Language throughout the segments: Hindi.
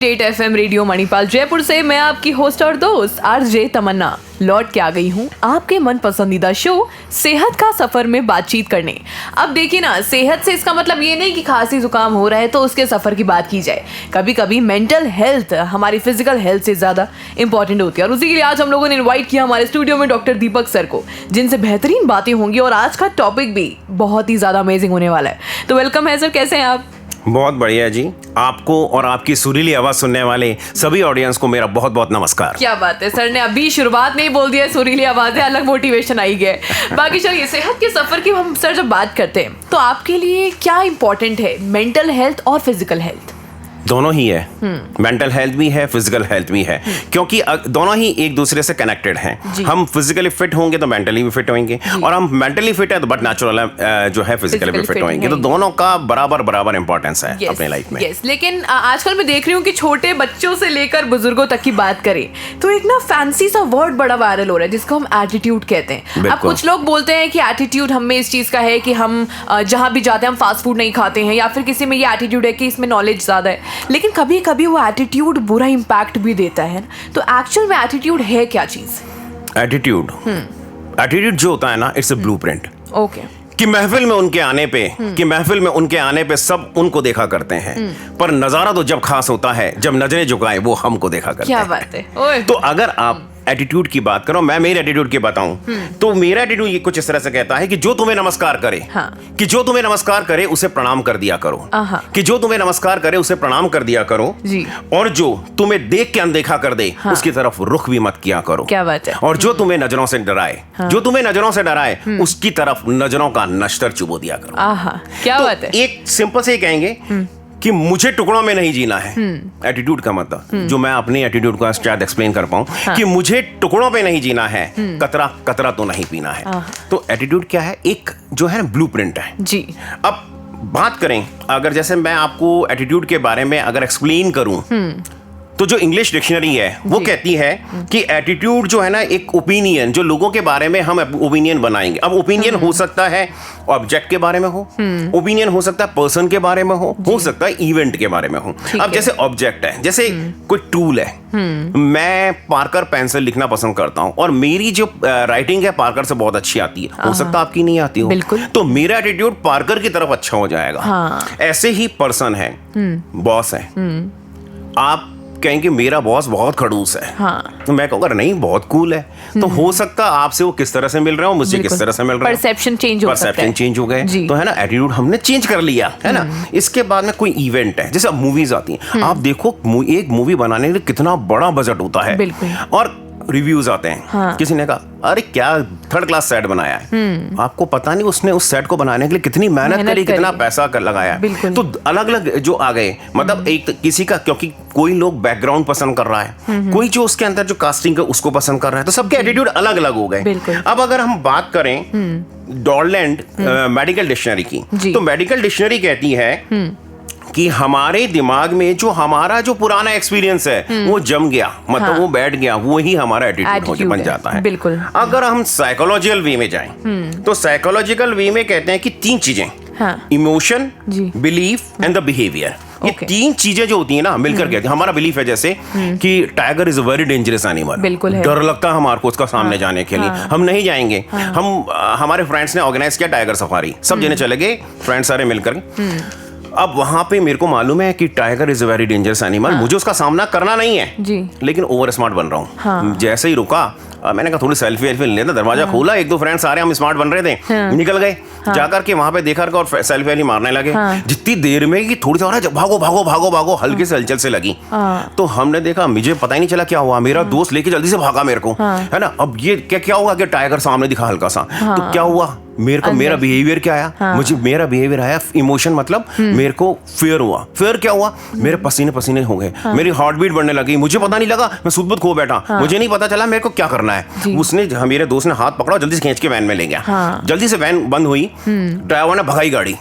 State FM radio Manipal Jaipur से मैं आपकी होस्ट और दोस्त आरजे तमन्ना लौट के आ गई हूँ आपके मन पसंदीदा शो सेहत का सफर में बातचीत करने। अब देखिए ना, सेहत से इसका मतलब ये नहीं कि खांसी जुकाम हो रहा है तो उसके सफर की बात की जाए। कभी कभी मेंटल हेल्थ हमारी फिजिकल हेल्थ से ज्यादा इंपॉर्टेंट होती है और उसी के लिए आज हम लोगों ने इन्वाइट किया हमारे स्टूडियो में डॉक्टर दीपक सर को, जिनसे बेहतरीन बातें होंगी और आज का टॉपिक भी बहुत ही ज्यादा अमेजिंग होने वाला है। तो वेलकम है सर, कैसे हैं आप? बहुत बढ़िया जी। आपको और आपकी सुरीली आवाज सुनने वाले सभी ऑडियंस को मेरा बहुत बहुत नमस्कार। क्या बात है, सर ने अभी शुरुआत नहीं बोल दिया, सुरीली आवाज है, अलग मोटिवेशन आई गया। बाकी चलिए, सेहत के सफर की हम सर जब बात करते हैं तो आपके लिए क्या इंपॉर्टेंट है, मेंटल हेल्थ और फिजिकल हेल्थ? दोनों ही है, मेंटल हेल्थ भी है, फिजिकल हेल्थ भी है, क्योंकि दोनों ही एक दूसरे से कनेक्टेड हैं। हम फिजिकली फिट होंगे तो मेंटली भी फिट होंगे, और हम मेंटली फिट है तो बट नेचुरल जो है फिजिकली भी फिट होंगे। तो दोनों का बराबर बराबर इंपॉर्टेंस है अपने लाइफ में। लेकिन आजकल मैं देख रही हूँ कि छोटे बच्चों से लेकर बुजुर्गों तक की बात करें तो एक ना फैंसी सा वर्ड बड़ा वायरल हो रहा है जिसको हम एटीट्यूड कहते हैं। अब कुछ लोग बोलते हैं कि एटीट्यूड हमें इस चीज का है कि हम जहां भी जाते हैं हम फास्ट फूड नहीं खाते हैं, या फिर किसी में ये एटीट्यूड है कि इसमें नॉलेज ज्यादा है। लेकिन कभी कभी वो एटीट्यूड बुरा इंपैक्ट भी देता है। तो एक्चुअल में एटीट्यूड है क्या चीज? एटीट्यूड जो होता है ना, इट्स अ ब्लूप्रिंट। ओके, कि महफिल में उनके आने पे सब उनको देखा करते हैं, पर नजारा तो जब खास होता है जब नजरें झुकाए वो हमको देखा करते हैं। क्या बात है। ओए। तो अगर आप एटीट्यूड की बात करो, मैं मेरे एटीट्यूड की बताऊं तो मेरा एटीट्यूड ये कुछ इस तरह से कहता है कि जो तुम्हें नमस्कार करे, कि जो तुम्हें नमस्कार करे उसे प्रणाम कर दिया करो, कि जो तुम्हें नमस्कार करे उसे प्रणाम कर दिया करो जी। और जो तुम्हें देख के अनदेखा कर दे उसकी तरफ रुख भी मत किया करो। क्या बात है। और जो तुम्हें नजरों से डराए, उसकी तरफ नजरों का नश्तर चुबो दिया करो। क्या बात है। एक सिंपल से कहेंगे कि मुझे टुकड़ों में नहीं जीना है। एटीट्यूड का मतलब जो मैं अपने एटीट्यूड को शायद एक्सप्लेन कर पाऊं, कि मुझे टुकड़ों पे नहीं जीना है, कतरा कतरा तो नहीं पीना है। तो एटीट्यूड क्या है? एक जो है ब्लूप्रिंट है जी। अब बात करें, अगर जैसे मैं आपको एटीट्यूड के बारे में अगर एक्सप्लेन करूं तो जो इंग्लिश डिक्शनरी है वो कहती है कि एटीट्यूड जो है ना, एक ओपिनियन, जो लोगों के बारे में हम ओपिनियन बनाएंगे। अब ओपिनियन हो सकता है ऑब्जेक्ट के बारे में हो, ओपिनियन हो सकता है पर्सन के बारे में हो सकता है इवेंट के बारे में हो। अब जैसे ऑब्जेक्ट है, जैसे कोई टूल है, मैं पार्कर पेंसिल लिखना पसंद करता हूं और मेरी जो राइटिंग है पार्कर से बहुत अच्छी आती है, हो सकता है आपकी नहीं आती हो, तो मेरा एटीट्यूड पार्कर की तरफ अच्छा हो जाएगा। ऐसे ही पर्सन है, बॉस है, आप कहेंगे मेरा बॉस बहुत खड़ूस है, तो मैं कहूँगा नहीं बहुत कूल है। तो हो सकता है आपसे वो किस तरह से मिल रहा हो, मुझे किस तरह से मिल रहा है, परसेप्शन चेंज हो गए, तो है ना, एटीट्यूड हमने चेंज कर लिया है ना। इसके बाद में कोई इवेंट है, जैसे अब मूवीज आती हैं, आप देखो एक मूवी बनाने के लिए कितना बड़ा बजट होता है, और रिव्यूज आते हैं, किसी ने कहा अरे क्या थर्ड क्लास सेट बनाया है, आपको पता नहीं उसने उस सेट को बनाने के लिए कितनी मेहनत करी, कितना पैसा लगाया है। तो अलग अलग जो आ गए, मतलब एक किसी का, क्योंकि कोई लोग बैकग्राउंड पसंद कर रहा है, कोई जो उसके अंदर जो कास्टिंग है उसको पसंद कर रहा है, तो सबके एटीट्यूड अलग अलग हो गए। अब अगर हम बात करें डॉलैंड मेडिकल डिक्शनरी की, तो मेडिकल डिक्शनरी कहती है कि हमारे दिमाग में जो हमारा जो पुराना एक्सपीरियंस है वो जम गया, मतलब वो बैठ गया, वो ही हमारा एटीट्यूड बन जाता है। बिल्कुल। अगर हम साइकोलॉजिकल वे में जाएं तो साइकोलॉजिकल वे में कहते हैं कि तीन चीजें, emotion, belief and the behaviour, ये तीन चीजें जो होती है ना मिलकर कहते हैं। हमारा बिलीफ है जैसे कि tiger is a very dangerous animal, डर लगता है हमारे को उसका सामने जाने के लिए, हम नहीं जाएंगे। हम हमारे फ्रेंड्स ने ऑर्गेनाइज किया टाइगर सफारी, सब जने चले गए, फ्रेंड्स सारे मिलकर। अब वहां पे मेरे को मालूम है कि tiger is a very dangerous animal, मुझे उसका सामना करना नहीं है जी, लेकिन ओवर स्मार्ट बन रहा हूँ। जैसे ही रुका, मैंने कहा थोड़ी सेल्फी वेल्फी लेते, दरवाजा खोला, एक दो फ्रेंड्स आ रहे, हम स्मार्ट बन रहे थे, निकल गए, जाकर के वहां पे देखा और सेल्फी वेल्फी मारने लगे। जितनी देर में कि थोड़ी सी भागो भागो भागो भागो हल्के से हलचल से लगी, तो हमने देखा, मुझे पता ही नहीं चला क्या हुआ, मेरा दोस्त लेके जल्दी से भागा मेरे को, है ना। अब ये क्या हुआ कि टाइगर सामने दिखा हल्का सा, तो क्या हुआ, मेरे को मेरा बिहेवियर क्या आया, मुझे मेरा बिहेवियर आया इमोशन, मतलब मेरे को फियर हुआ। फियर क्या हुआ, मेरे पसीने पसीने हो गए, मेरी हार्ट बीट बढ़ने लगी, मुझे पता नहीं लगा, मैं सुध बुध खो बैठा, मुझे नहीं पता चला मेरे को क्या करना है। उसने, मेरे दोस्त ने हाथ पकड़ा, जल्दी से खींच के वैन में ले गया, जल्दी से वैन बंद हुई, ड्राइवर ने भगाई गाड़ी,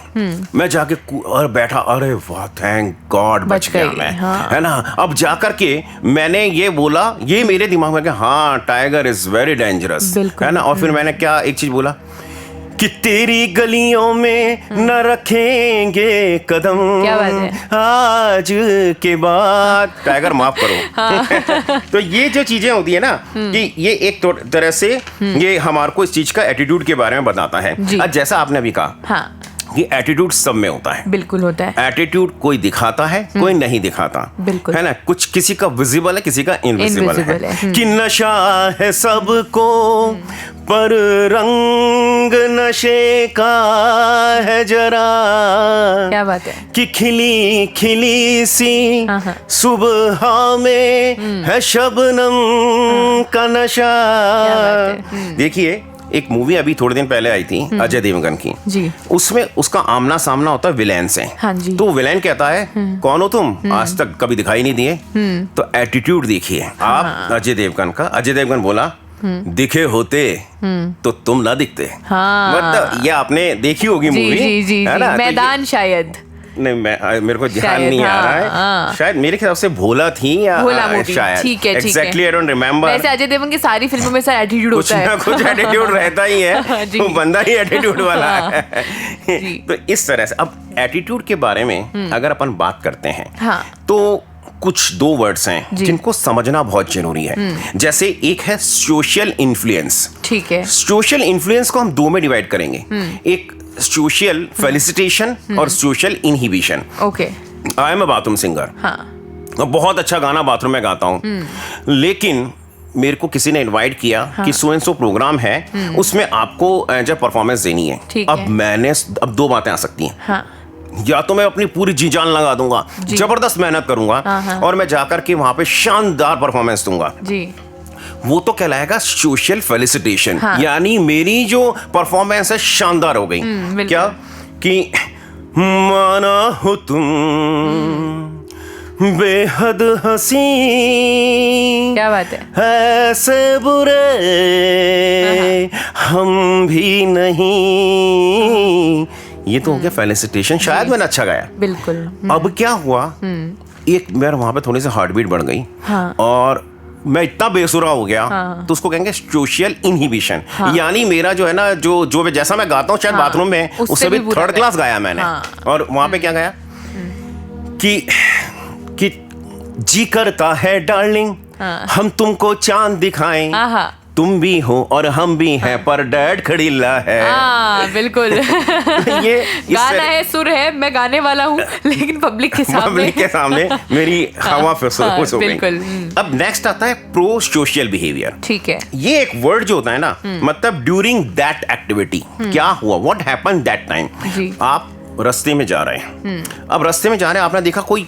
मैं जाके और बैठा, अरे वाह थैंक गॉड बच गया मैं, है ना। अब जाकर के मैंने ये बोला, ये मेरे दिमाग में, हाँ टाइगर इज वेरी डेंजरस, है ना। और फिर मैंने क्या एक चीज बोला कि तेरी गलियों में न रखेंगे कदम। क्या बात है। आज के बाद टाइगर माफ करो। तो ये जो चीजें होती है ना कि ये एक तरह से ये हमारे को इस चीज का एटीट्यूड के बारे में बताता है। जैसा आपने अभी कहा हाँ। कि एटीट्यूड सब में होता है। बिल्कुल होता है। एटीट्यूड कोई दिखाता है, कोई नहीं दिखाता, बिल्कुल है ना। कुछ किसी का विजिबल है, किसी का इनविजिबल है। कि नशा है सबको पर रंग नशे का है जरा। क्या बात है। कि खिली खिली सी सुबह में है शबनम का नशा। देखिए एक मूवी अभी थोड़े दिन पहले आई थी अजय देवगन की जी। उसमें उसका आमना सामना होता है विलेन से। हाँ जी। तो विलेन कहता है कौन हो तुम, आज तक कभी दिखाई नहीं दिए। तो एटीट्यूड देखिए आप अजय देवगन का। अजय देवगन बोला दिखे होते तो तुम ना दिखते। मतलब ये आपने देखी होगी मूवी, है ना। मैदान शायद नहीं मेरे को ध्यान नहीं आ रहा है। शायद मेरे ख्याल से भोला थी या शायद। ठीक है एग्जैक्टली आई डोंट रिमेंबर। वैसे अजय देवगन की सारी फिल्मों में सर एटीट्यूड होता है। कुछ एटीट्यूड रहता ही है। वो बंदा ही एटीट्यूड वाला है। तो इस तरह से अब एटीट्यूड के बारे में अगर अपन बात करते हैं तो कुछ दो वर्ड्स हैं जिनको समझना बहुत जरूरी है। जैसे एक है सोशल इन्फ्लुएंस। ठीक है। सोशल इन्फ्लुएंस को हम दो में डिवाइड करेंगे, एक सोशल फेलिसिटेशन और social inhibition. Okay. I am a bathroom singer. बहुत अच्छा गाना बाथरूम में गाता हूँ, लेकिन मेरे को किसी ने इनवाइट किया कि सो एंड सो प्रोग्राम है, उसमें आपको जब परफॉर्मेंस देनी है। अब दो बातें आ सकती हैं। या तो मैं अपनी पूरी जी जान लगा दूंगा, जबरदस्त मेहनत करूंगा और मैं जाकर के वहां पे शानदार परफॉर्मेंस दूंगा जी। वो तो कहलाएगा सोशल फेलिसिटेशन। यानी मेरी जो परफॉर्मेंस है शानदार हो गई। क्या कि माना हो तुम बेहद हंसी। क्या बात है। ऐसे बुरे हम भी नहीं। ये तो हो गया फेलिसिटेशन। शायद मैंने अच्छा गाया। बिल्कुल। अब क्या हुआ, एक मेरे वहां पे थोड़ी सी हार्ट बीट बढ़ गई और मैं इतना बेसुरा हो गया। तो उसको कहेंगे सोशल इनहिबिशन। यानी मेरा जो है ना जो जैसा मैं गाता हूँ शायद बाथरूम में उससे भी थर्ड क्लास गाया मैंने। और वहां पे क्या गाया कि जी करता है डार्लिंग हम तुमको चांद दिखाएं, तुम भी हो और हम भी हैं पर डैड खड़ीला है। बिल्कुल। ये गाना है, सुर है, मैं गाने वाला हूँ, लेकिन पब्लिक के सामने मेरी हवा फुस हो गई। अब नेक्स्ट आता है प्रो सोशल बिहेवियर। ठीक है। ये एक वर्ड जो होता है ना, मतलब ड्यूरिंग दैट एक्टिविटी क्या हुआ, व्हाट हैपेंड दैट टाइम। आप रास्ते में जा रहे हैं, अब रास्ते में जा रहे हैं, आपने देखा कोई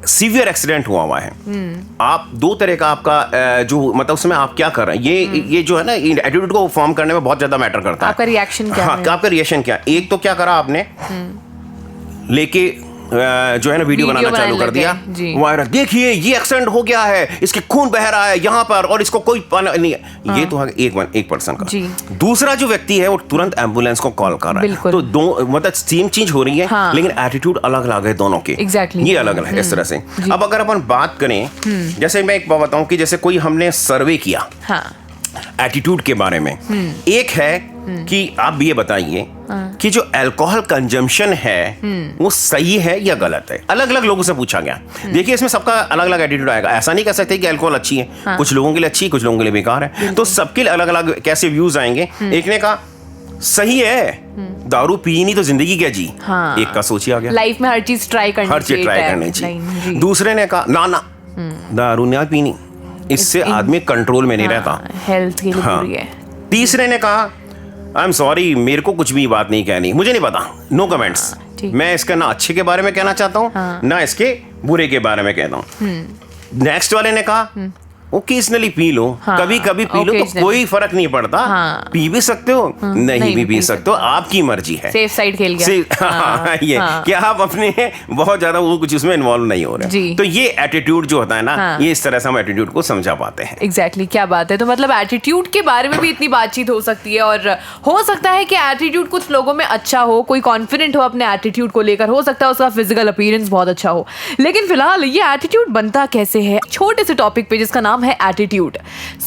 सीवियर एक्सीडेंट हुआ है। आप दो तरह का आपका जो मतलब उसमें आप क्या कर रहे हैं, ये जो है ना एटीट्यूड को फॉर्म करने में बहुत ज्यादा मैटर करता है। आपका रिएक्शन क्या है? आपका रिएक्शन क्या। एक तो क्या करा आपने, लेके जो है ना वीडियो बनाना चालू कर दिया वायरल। देखिए ये एक्सीडेंट हो गया है, इसके खून बह रहा है यहाँ पर और इसको कोई नहीं है। ये तो है एक पर्सन का। दूसरा जो व्यक्ति है वो तुरंत एम्बुलेंस को कॉल कर रहा है। तो दो मतलब सेम चीज हो रही है, लेकिन एटीट्यूड अलग अलग है दोनों के। ये अलग अलग है इस तरह से। अब अगर अपन बात करें, जैसे मैं एक बात बताऊं कि जैसे कोई हमने सर्वे किया एटीट्यूड के बारे में, एक है कि आप ये बताइए कि जो अल्कोहल कंजम्पशन है वो सही है या गलत है। अलग अलग लोगों से पूछा गया। देखिए इसमें सबका अलग अलग एटीट्यूड आएगा। ऐसा नहीं कह सकते कि अल्कोहल अच्छी है, कुछ लोगों के लिए अच्छी, कुछ लोगों के लिए बेकार है। तो सबके लिए अलग अलग कैसे व्यूज आएंगे। एक ने कहा सही है, दारू पी नहीं तो जिंदगी क्या जी। एक का सोचिए आ गया, लाइफ में हर चीज ट्राई करनी चाहिए। दूसरे ने कहा ना दारू नहीं पीनी, इससे आदमी कंट्रोल में नहीं रहता, हेल्थ के लिए बुरी है। तीसरे ने कहा आई एम सॉरी, मेरे को कुछ भी बात नहीं कहनी, मुझे नहीं पता, नो कमेंट्स। मैं इसका ना अच्छे के बारे में कहना चाहता हूँ ना इसके बुरे के बारे में कहता हूँ। नेक्स्ट वाले ने कहा ओकेजनली पी लो, कभी कभी पी लो, तो कोई फर्क नहीं पड़ता। पी भी सकते हो, नहीं भी पी सकते हो, आपकी मर्जी है। सेफ साइड खेल गया। ये कि आप अपने बहुत ज्यादा वो कुछ उसमें इन्वॉल्व नहीं हो रहे। तो ये एटीट्यूड जो होता है ना, ये इस तरह से हम एटीट्यूड को समझा पाते हैं। एग्जैक्टली, क्या बात है। तो मतलब एटीट्यूड के बारे में भी इतनी बातचीत हो सकती है, और हो सकता है कि एटीट्यूड कुछ लोगों में अच्छा हो, कोई कॉन्फिडेंट हो अपने एटीट्यूड को लेकर, हो सकता है उसका फिजिकल अपीयरेंस बहुत अच्छा हो। लेकिन फिलहाल ये एटीट्यूड बनता कैसे है, छोटे से टॉपिक पे जिसका नाम नाम है एटीट्यूड।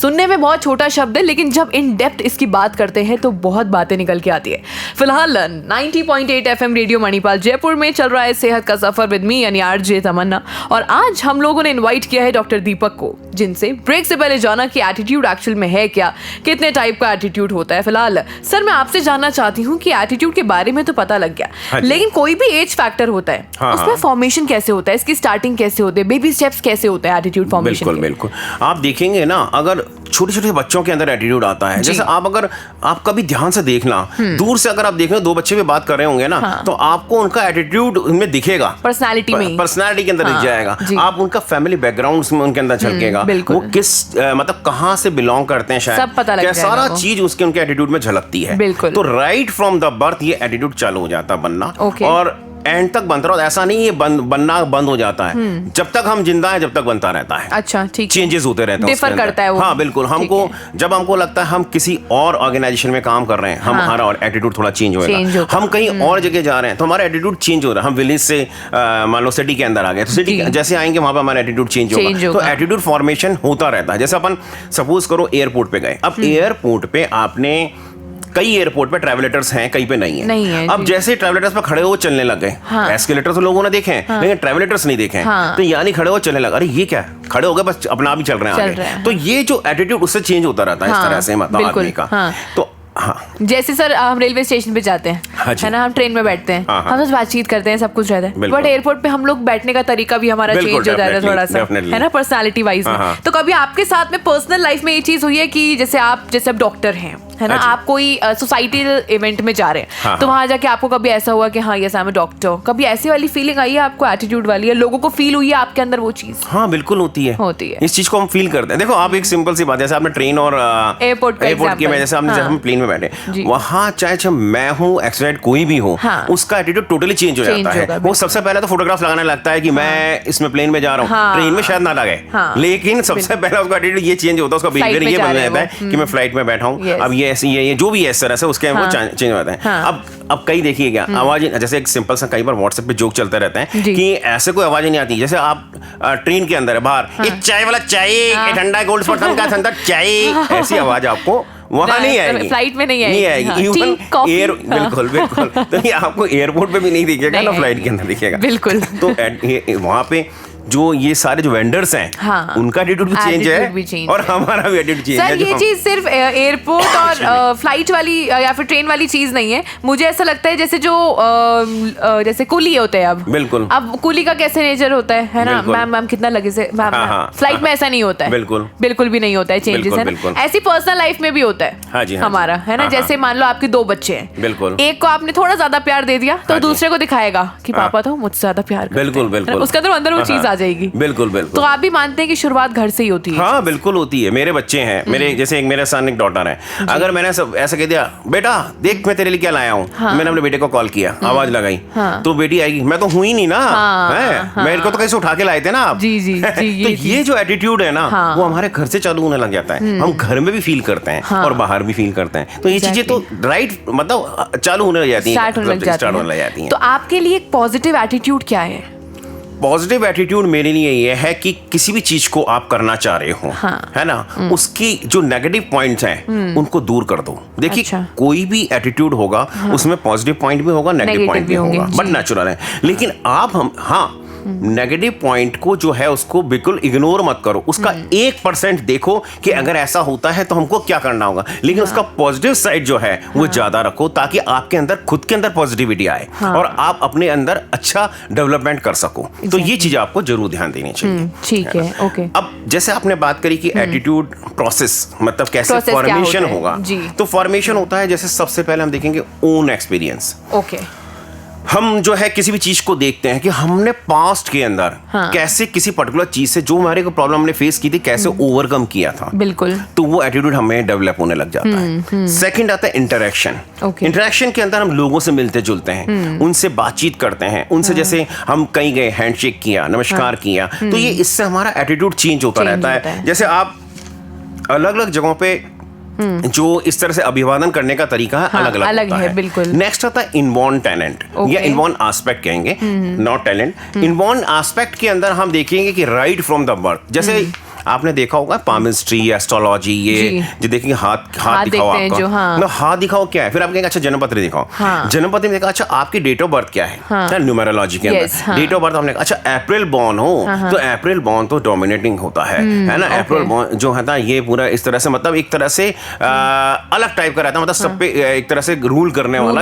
सुनने में बहुत छोटा शब्द है, लेकिन जब इन डेप्थ इसकी बात करते हैं तो बहुत बातें निकल के आती है। फिलहाल 90.8 FM रेडियो मणिपाल जयपुर में चल रहा है सेहत का सफर विद मी यानी आरजे तमन्ना, और आज हम लोगों ने इन्वाइट किया है डॉक्टर दीपक को, जिनसे ब्रेक से पहले जाना कि एटीट्यूड एक्चुअल में है क्या, कितने टाइप का एटीट्यूड होता है। फिलहाल सर मैं आपसे जानना चाहती हूँ कि एटीट्यूड के बारे में तो पता लग गया, लेकिन कोई भी एज फैक्टर होता है, उसमें फॉर्मेशन कैसे होता है, इसकी स्टार्टिंग कैसे होते हैं, बेबी स्टेप्स कैसे होते हैं एटीट्यूड फॉर्मेशन? बिल्कुल बिल्कुल, आप देखेंगे ना, अगर छोटे छोटे बच्चों के अंदर एटीट्यूड आता है, जैसे आप कभी ध्यान से देखना, दूर से अगर आप देख रहे हो, दो बच्चे भी बात कर रहे होंगे ना, तो आपको उनका एटीट्यूड उनमें दिखेगा, पर्सनालिटी के अंदर दिख जाएगा। आप उनका फैमिली बैकग्राउंड में उनके अंदर झलकेगा, वो किस मतलब कहाँ से बिलोंग करते हैं, शायद पता लग जाएगा, सारा चीज उनके एटीट्यूड में झलकती है। तो राइट फ्रॉम द बर्थ ये एटीट्यूड चालू हो जाता है बनना, और एंड तक बनता रहा। ऐसा नहीं है बनना बंद हो जाता है, जब तक हम जिंदा है जब तक बनता रहता है। अच्छा, ठीक, चेंजेस होते रहते हैं, डिफर करता है वो। हाँ बिल्कुल, जब हमको लगता है हम किसी और ऑर्गेनाइजेशन में काम कर रहे हैं, हमारा एटीट्यूड थोड़ा चेंज होगा। हम कहीं और जगह जा रहे हैं तो हमारा एटीट्यूड चेंज हो रहा है। हम विलेज से मान लो सिटी के अंदर आ गए, तो सिटी जैसे आएंगे वहां पर हमारा एटीट्यूड चेंज होगा। तो एटीट्यूड फॉर्मेशन होता रहता है। जैसे अपन सपोज करो एयरपोर्ट पे गए, अब एयरपोर्ट पे आपने कई एयरपोर्ट पे ट्रैवलेटर्स हैं, कहीं पे नहीं है। अब जैसे ट्रैवलेटर्स पे खड़े हो चलने लग गए, एस्केलेटर तो लोगों ने देखे हैं, लेकिन ट्रैवलेटर्स नहीं देखे हैं, तो यानी खड़े हो चलने लगे, अरे ये क्या, खड़े हो गए बस अपना आप ही चल रहे हैं आगे। तो ये जो एटीट्यूड उससे चेंज होता रहता है, इस तरह से मतलब आदमी का। तो हाँ, जैसे सर हम रेलवे स्टेशन पे जाते हैं, है ना, हम ट्रेन में बैठते हैं, हम बस बातचीत करते हैं, सब कुछ रहता है, बट एयरपोर्ट पे हम लोग बैठने का तरीका भी हमारा चेंज हो जाता है थोड़ा सा, है ना, पर्सनालिटी वाइज में। तो कभी आपके साथ में पर्सनल लाइफ में ये चीज हुई है कि जैसे आप डॉक्टर हैं, है ना, आप कोई सोसाइटल इवेंट में जा रहे हैं, तो वहां जाके आपको कभी ऐसा हुआ कि हाँ yes I am a doctor, कभी ऐसी वाली फीलिंग आई है आपको, एटीट्यूड वाली, है लोगों को फील हुई है आपके अंदर वो चीज? हाँ बिल्कुल होती है। इस चीज को हम फील करते हैं। देखो आप एक सिंपल सी बात, जैसे आपने ट्रेन और एयरपोर्ट की, जैसे आपने जब हम प्लेन में बैठे, वहाँ चाहे मैं हूँ एक्सपेक्ट कोई भी हो, उसका एटीट्यूड टोटली चेंज हो जाता है। वो सबसे पहले तो फोटोग्राफ लगाने लगता है कि मैं इसमें प्लेन में जा रहा हूँ, ट्रेन में शायद ना लगे, लेकिन सबसे पहले उसका एटीट्यूड ये चेंज होता है, उसका बिहेवियर ये बन जाता है कि मैं फ्लाइट में बैठा हूँ, अब ये ऐसे ये जो भी है इस तरह से उसके वो चेंज हो जाता है। अब कई देखिएगा आवाज, जैसे एक सिंपल सा कई बार व्हाट्सएप पे जोक चलते रहते हैं कि ऐसे कोई आवाज नहीं आती। जैसे आप ट्रेन के अंदर है, बाहर ये चाय वाला चाय, ठंडा गोल्ड स्पॉट का ठंडा चाय, ऐसी आवाज आपको वहाँ नहीं आएगी, फ्लाइट में नहीं आएगी। इवन एयर बिल्कुल बिल्कुल, तो ये आपको एयरपोर्ट पे भी नहीं दिखेगा ना, फ्लाइट के अंदर दिखेगा बिल्कुल। तो वहाँ पे जो ये सारे जो वेंडर्स हैं, उनका एटीट्यूड भी चेंज है और हमारा भी एटीट्यूड चेंज है। ये चीज सिर्फ एयरपोर्ट और फ्लाइट वाली या फिर ट्रेन वाली चीज नहीं है, मुझे ऐसा लगता है जैसे जो जैसे कूली होते हैं, अब कूली का कैसे नेचर होता है ना, मैम कितना लगे से, फ्लाइट में ऐसा नहीं होता है, बिल्कुल भी नहीं होता है चेंजेस, है ना। ऐसी पर्सनल लाइफ में भी होता है हमारा, है ना। जैसे मान लो आपके दो बच्चे हैं, बिल्कुल एक को आपने थोड़ा ज्यादा प्यार दे दिया तो दूसरे को दिखाएगा कि पापा तो मुझसे ज्यादा प्यार करते हैं, बिल्कुल बिल्कुल, उसके अंदर वो चीज आ जाएगी। बिल्कुल बिल्कुल। तो आप भी मानते हैं कि शुरुआत घर से ही होती है? हाँ बिल्कुल होती है। मेरे बच्चे हैं, मेरे जैसे एक मेरे सन एक डॉटर है, अगर मैंने सब ऐसा कह दिया, बेटा देख मैं तेरे लिए क्या लाया हूँ, मैंने अपने बेटे को कॉल किया, आवाज लगाई, तो बेटी आएगी, मैं तो हुई नहीं ना, मेरे को तो कैसे उठा के लाए थे ना आप। तो ये जो एटीट्यूड है ना, वो हमारे घर से चालू होने लग जाता है, हम घर में भी फील करते हैं और बाहर भी फील करते हैं। तो ये चीजें तो राइट मतलब चालू होने लग जाती है, स्टार्ट होने लग जाती है। तो आपके लिए एक पॉजिटिव एटीट्यूड क्या है? पॉजिटिव एटीट्यूड मेरे लिए ये है कि किसी भी चीज को आप करना चाह रहे हो, है ना, उसकी जो नेगेटिव पॉइंट्स हैं उनको दूर कर दो। देखिए कोई भी एटीट्यूड होगा उसमें पॉजिटिव पॉइंट भी होगा, नेगेटिव पॉइंट भी होगा, बट नेचुरल है। लेकिन आप नेगेटिव पॉइंट को जो है उसको बिल्कुल इग्नोर मत करो, उसका 1% देखो कि अगर ऐसा होता है तो हमको क्या करना होगा, लेकिन उसका पॉजिटिव साइड जो है वो ज्यादा रखो, ताकि आपके अंदर खुद के अंदर पॉजिटिविटी आए और आप अपने अंदर अच्छा डेवलपमेंट कर सको। तो ये चीज आपको जरूर ध्यान देनी चाहिए। ठीक है, ओके। अब जैसे आपने बात करी कि एटीट्यूड प्रोसेस मतलब कैसे फॉर्मेशन होगा, तो फॉर्मेशन होता है जैसे सबसे पहले हम देखेंगे ओन एक्सपीरियंस। ओके, हम जो है किसी भी चीज को देखते हैं कि हमने पास्ट के अंदर कैसे किसी पर्टिकुलर चीज से जो हमारे को प्रॉब्लम हमने फेस की थी कैसे ओवरकम किया था, बिल्कुल, तो वो एटीट्यूड हमें डेवलप होने लग जाता है। सेकंड आता है इंटरेक्शन। इंटरेक्शन के अंदर हम लोगों से मिलते जुलते हैं, उनसे बातचीत करते हैं, उनसे जैसे हम कहीं गए हैंडशेक किया, नमस्कार किया, तो ये इससे हमारा एटीट्यूड चेंज होता रहता है। जैसे आप अलग अलग जगहों पे जो इस तरह से अभिवादन करने का तरीका है, अलग अलग है, बिल्कुल। नेक्स्ट आता है इनबॉर्न टैलेंट या इनबॉर्न एस्पेक्ट कहेंगे, नॉट टैलेंट। इनबॉर्न एस्पेक्ट के अंदर हम देखेंगे कि राइट फ्रॉम द बर्थ, जैसे आपने देखा होगा पामिस्ट्री, एस्ट्रोलॉजी, ये देखिए हाथ दिखाओ आपका, मतलब हाथ दिखाओ क्या है, फिर आप कहेंगे अच्छा जन्मपत्र दिखाओ, जन्मपत्र में देखा अच्छा आपकी डेट ऑफ बर्थ क्या है, न्यूमेरोलॉजी के अंदर डेट ऑफ बर्थ हमने अच्छा अप्रैल बॉर्न हो, तो अप्रैल बॉर्न तो डोमिनेटिंग होता है ना, अप्रैल बॉर्न जो है ना ये पूरा इस तरह से मतलब एक तरह से अलग टाइप का रहता है, मतलब सब पे एक तरह से रूल करने वाला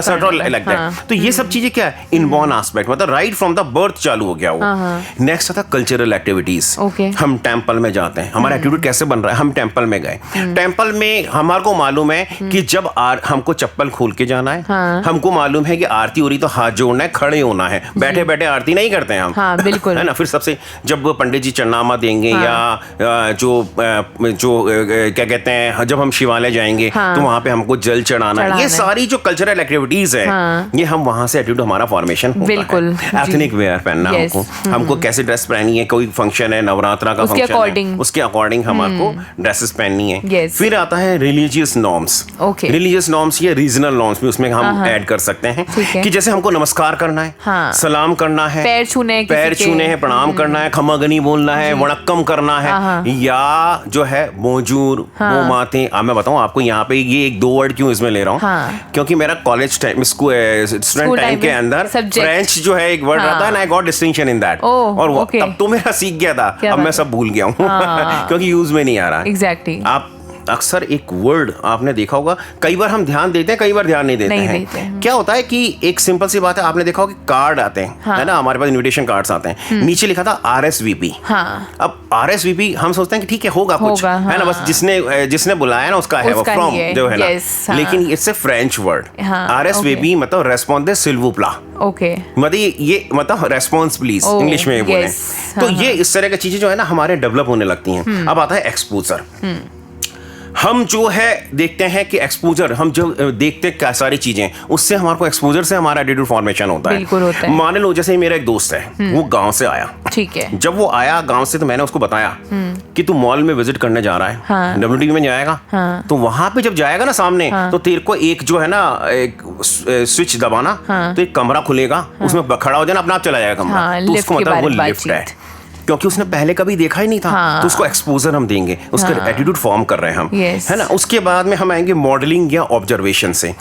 लगता है। तो ये सब चीजें क्या है, इनबॉर्न एस्पेक्ट, मतलब राइट फ्रॉम द बर्थ चालू हो गया वो। नेक्स्ट आता कल्चरल एक्टिविटीज, हम टेंपल में जाते हैं, हमारा एटीट्यूड कैसे बन रहा है, हम टेंपल में गए, टेंपल में हमारे को मालूम है कि जब हमको चप्पल खोल के जाना है, हमको मालूम है कि आरती हो रही तो हाथ जोड़ना है, खड़े होना है, बैठे बैठे आरती नहीं करते हैं हम, बिल्कुल है ना। फिर सबसे जब पंडित जी चरनामा देंगे या जो क्या कहते हैं, जब हम शिवालय जाएंगे तो वहां पे हमको जल चढ़ाना है, ये सारी जो कल्चरल एक्टिविटीज है ये हम वहां से एटीट्यूड हमारा फॉर्मेशन होता है। एथनिक वेयर पहनना हमको कैसे ड्रेस पहननी है, कोई फंक्शन है, नवरात्रा का फंक्शन है, उसके अकॉर्डिंग हमारे डेरेस पहननी है। फिर आता है रिलीजियस नॉर्म्स, रिलीजियस नॉर्म्स ये रीजनल नॉर्म्स भी उसमें हम ऐड कर सकते हैं कि जैसे हमको नमस्कार करना है, सलाम करना है, पैर छूने हैं, प्रणाम करना है, खमागनी बोलना है, वणक्कम करना है, या जो है बोंजूर, वो माते। अब मैं बताऊं आपको यहाँ पे ये एक दो वर्ड क्यों इसमें ले रहा हूँ, क्योंकि मेरा कॉलेज टाइम स्टूडेंट टाइम के अंदर फ्रेंच जो है एक वर्ड रहता है ना, I got distinction in that, और तब तो मेरा सीख गया था, अब मैं सब भूल गया हूँ क्योंकि यूज में नहीं आ रहा। एग्जैक्टली। आप अक्सर एक वर्ड आपने देखा होगा, कई बार हम ध्यान देते हैं, कई बार ध्यान नहीं देते हैं। क्या होता है कि एक सिंपल सी बात है, आपने देखा होगा कि कार्ड आते हैं, है ना, हमारे पास इनविटेशन कार्ड्स आते हैं, नीचे लिखा था RSVP। अब RSVP हम सोचते हैं कि ठीक है होगा कुछ, है ना, बस जिसने बुलाया ना उसका है वो फ्रॉम जो है ना, लेकिन it's a French word. RSVP मतलब रेस्पॉन्डे सिल्वू प्ला, मतलब ये मतलब रेस्पॉन्स प्लीज इंग्लिश में बोले। तो ये इस तरह की चीजें जो है ना हमारे डेवलप होने लगती हैं। अब आता है एक्सपोजर। हम जो है देखते हैं कि एक्सपोजर, हम जो देखते हैं क्या सारी चीजें, उससे हमारे को एक्सपोजर से हमारा एटीट्यूड फॉर्मेशन होता है। मान लो जैसे मेरा एक दोस्त है, वो गांव से आया, ठीक है, जब वो आया गांव से तो मैंने उसको बताया कि तू मॉल में विजिट करने जा रहा है, WD में जाएगा, तो वहां पे जब जाएगा ना सामने, तो तेरे को एक जो है ना एक स्विच दबाना, तो एक कमरा खुलेगा, उसमें खड़ा हो जाना, अपना आप चला जाएगा कमरा, तो उसको मतलब वो लिफ्ट है, क्योंकि उसने पहले कभी देखा ही नहीं था। तो उसको एक्सपोजर हम देंगे, उसका एटीट्यूड फॉर्म कर रहे हैं हम, है ना। उसके बाद में हम आएंगे मॉडलिंग या ऑब्जर्वेशन से।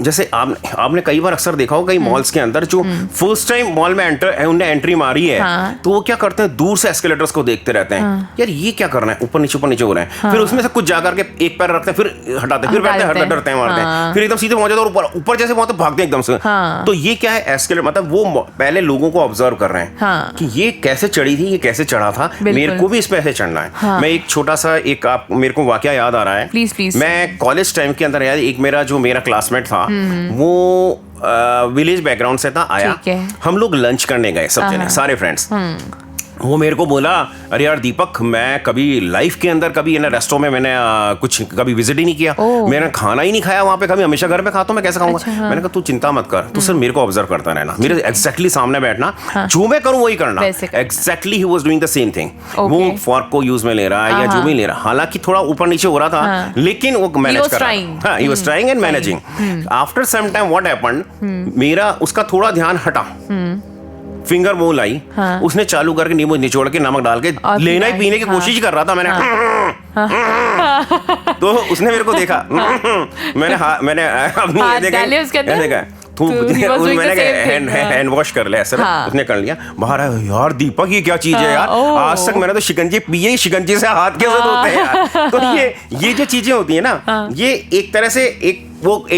जैसे आपने कई बार अक्सर देखा होगा कई मॉल्स के अंदर जो फर्स्ट टाइम मॉल में उन्हें एंट्री मारी है, तो वो क्या करते हैं, दूर से एस्केलेटर्स को देखते रहते हैं, यार ये क्या कर रहे हैं, ऊपर नीचे हो रहे हैं, फिर उसमें से कुछ जाकर के एक पैर रखते हैं, फिर हटाते हैं, फिर बैठते हैं, डरते हैं, मारते हैं, फिर एकदम सीधे पहुंच जाते हैं, ऊपर जैसे पहुंचते भागते हैं एकदम से। तो ये क्या है, एस्केलेटर मतलब वो पहले लोगों को ऑब्जर्व कर रहे हैं कि ये कैसे चढ़ी थी, ये कैसे चढ़ा था, मेरे को भी इस पे ऐसे चढ़ना है। मैं एक छोटा सा आप मेरे को वाकया याद आ रहा है, प्लीज। मैं कॉलेज टाइम के अंदर यार एक मेरा जो मेरा क्लासमेट था, वो विलेज बैकग्राउंड से था, आया, हम लोग लंच करने गए सब जने, सारे फ्रेंड्स। वो मेरे को बोला, अरे यार दीपक, मैं कभी लाइफ के अंदर कभी ना रेस्टोरेंट में मैंने कुछ कभी विजिट ही नहीं किया, मैंने खाना ही नहीं खाया वहां पे कभी, हमेशा घर पे खाता हूं, मैं कैसे खाऊंगा। मैंने कहा तू चिंता मत कर, तू सिर्फ मेरे को ऑब्जर्व करता रहना, मेरे एग्जैक्टली सामने बैठना, जो मैं करूं वही करना। Exactly he was doing the same thing. वो फॉर्क को यूज में ले रहा है या जो भी ले रहा, हालांकि थोड़ा ऊपर नीचे हो रहा था, लेकिन वो मैनेज कर रहा था, he was trying and managing. After some time what happened, मेरा उसका थोड़ा ध्यान हटा, फिंगर बोल आई, उसने चालू करके नींबू निचोड़ के नमक डाल के लेना ही पीने की कोशिश कर रहा था। मैंने तो उसने मेरे को देखा, मैंने अपनी देखा, मैंने हैंड वॉश कर लिया, ऐसा उसने कर लिया, बाहर आया, यार दीपक ये क्या चीज है यार, आज तक मैंने तो शिकंजी पिए ही, शिकंजी से हाथ कैसे धोते हैं यार। तो ये जो चीजें होती है ना, ये एक तरह से एक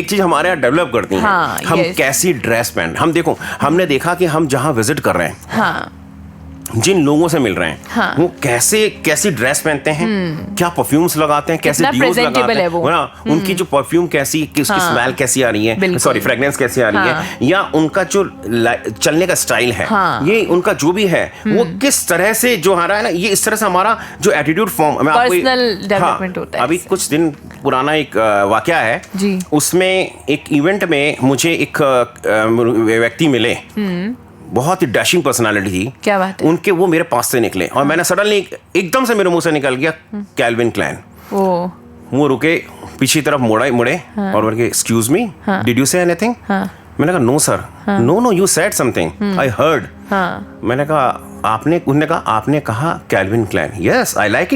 चीज हमारे यहाँ डेवलप करती हैं। हम कैसी ड्रेस पहन, हम देखो, हमने देखा कि हम जहाँ विजिट कर रहे हैं, जिन लोगों से मिल रहे हैं, वो कैसी ड्रेस पहनते हैं, क्या परफ्यूम्स लगाते हैं, कैसे डियोस लगाते हैं, ना उनकी जो परफ्यूम कैसी, उसकी स्मेल कैसी आ रही है, सॉरी फ्रेग्रेंस कैसी आ रही है, या उनका जो चलने का स्टाइल है, ये उनका जो भी है, वो किस तरह से जो आ रहा है ना, ये इस तरह से हमारा जो एटीट्यूड फॉर्म, मैं आपको अभी कुछ दिन पुराना एक वाकया है, उसमें एक इवेंट में मुझे एक व्यक्ति मिले, बहुत ही डैशिंग पर्सनालिटी थी। क्या बात है? उनके वो मेरे पास से निकले और मैंने सडनली एकदम से मेरे मुंह से निकल गया कैल्विन क्लाइन। वो रुके, पीछे तरफ मुड़े और बोले excuse me, did you say anything? मैंने कहा no sir, no you said something, I heard. मैंने कहा उन्होंने कहा आपने कहा Calvin Klein, yes I like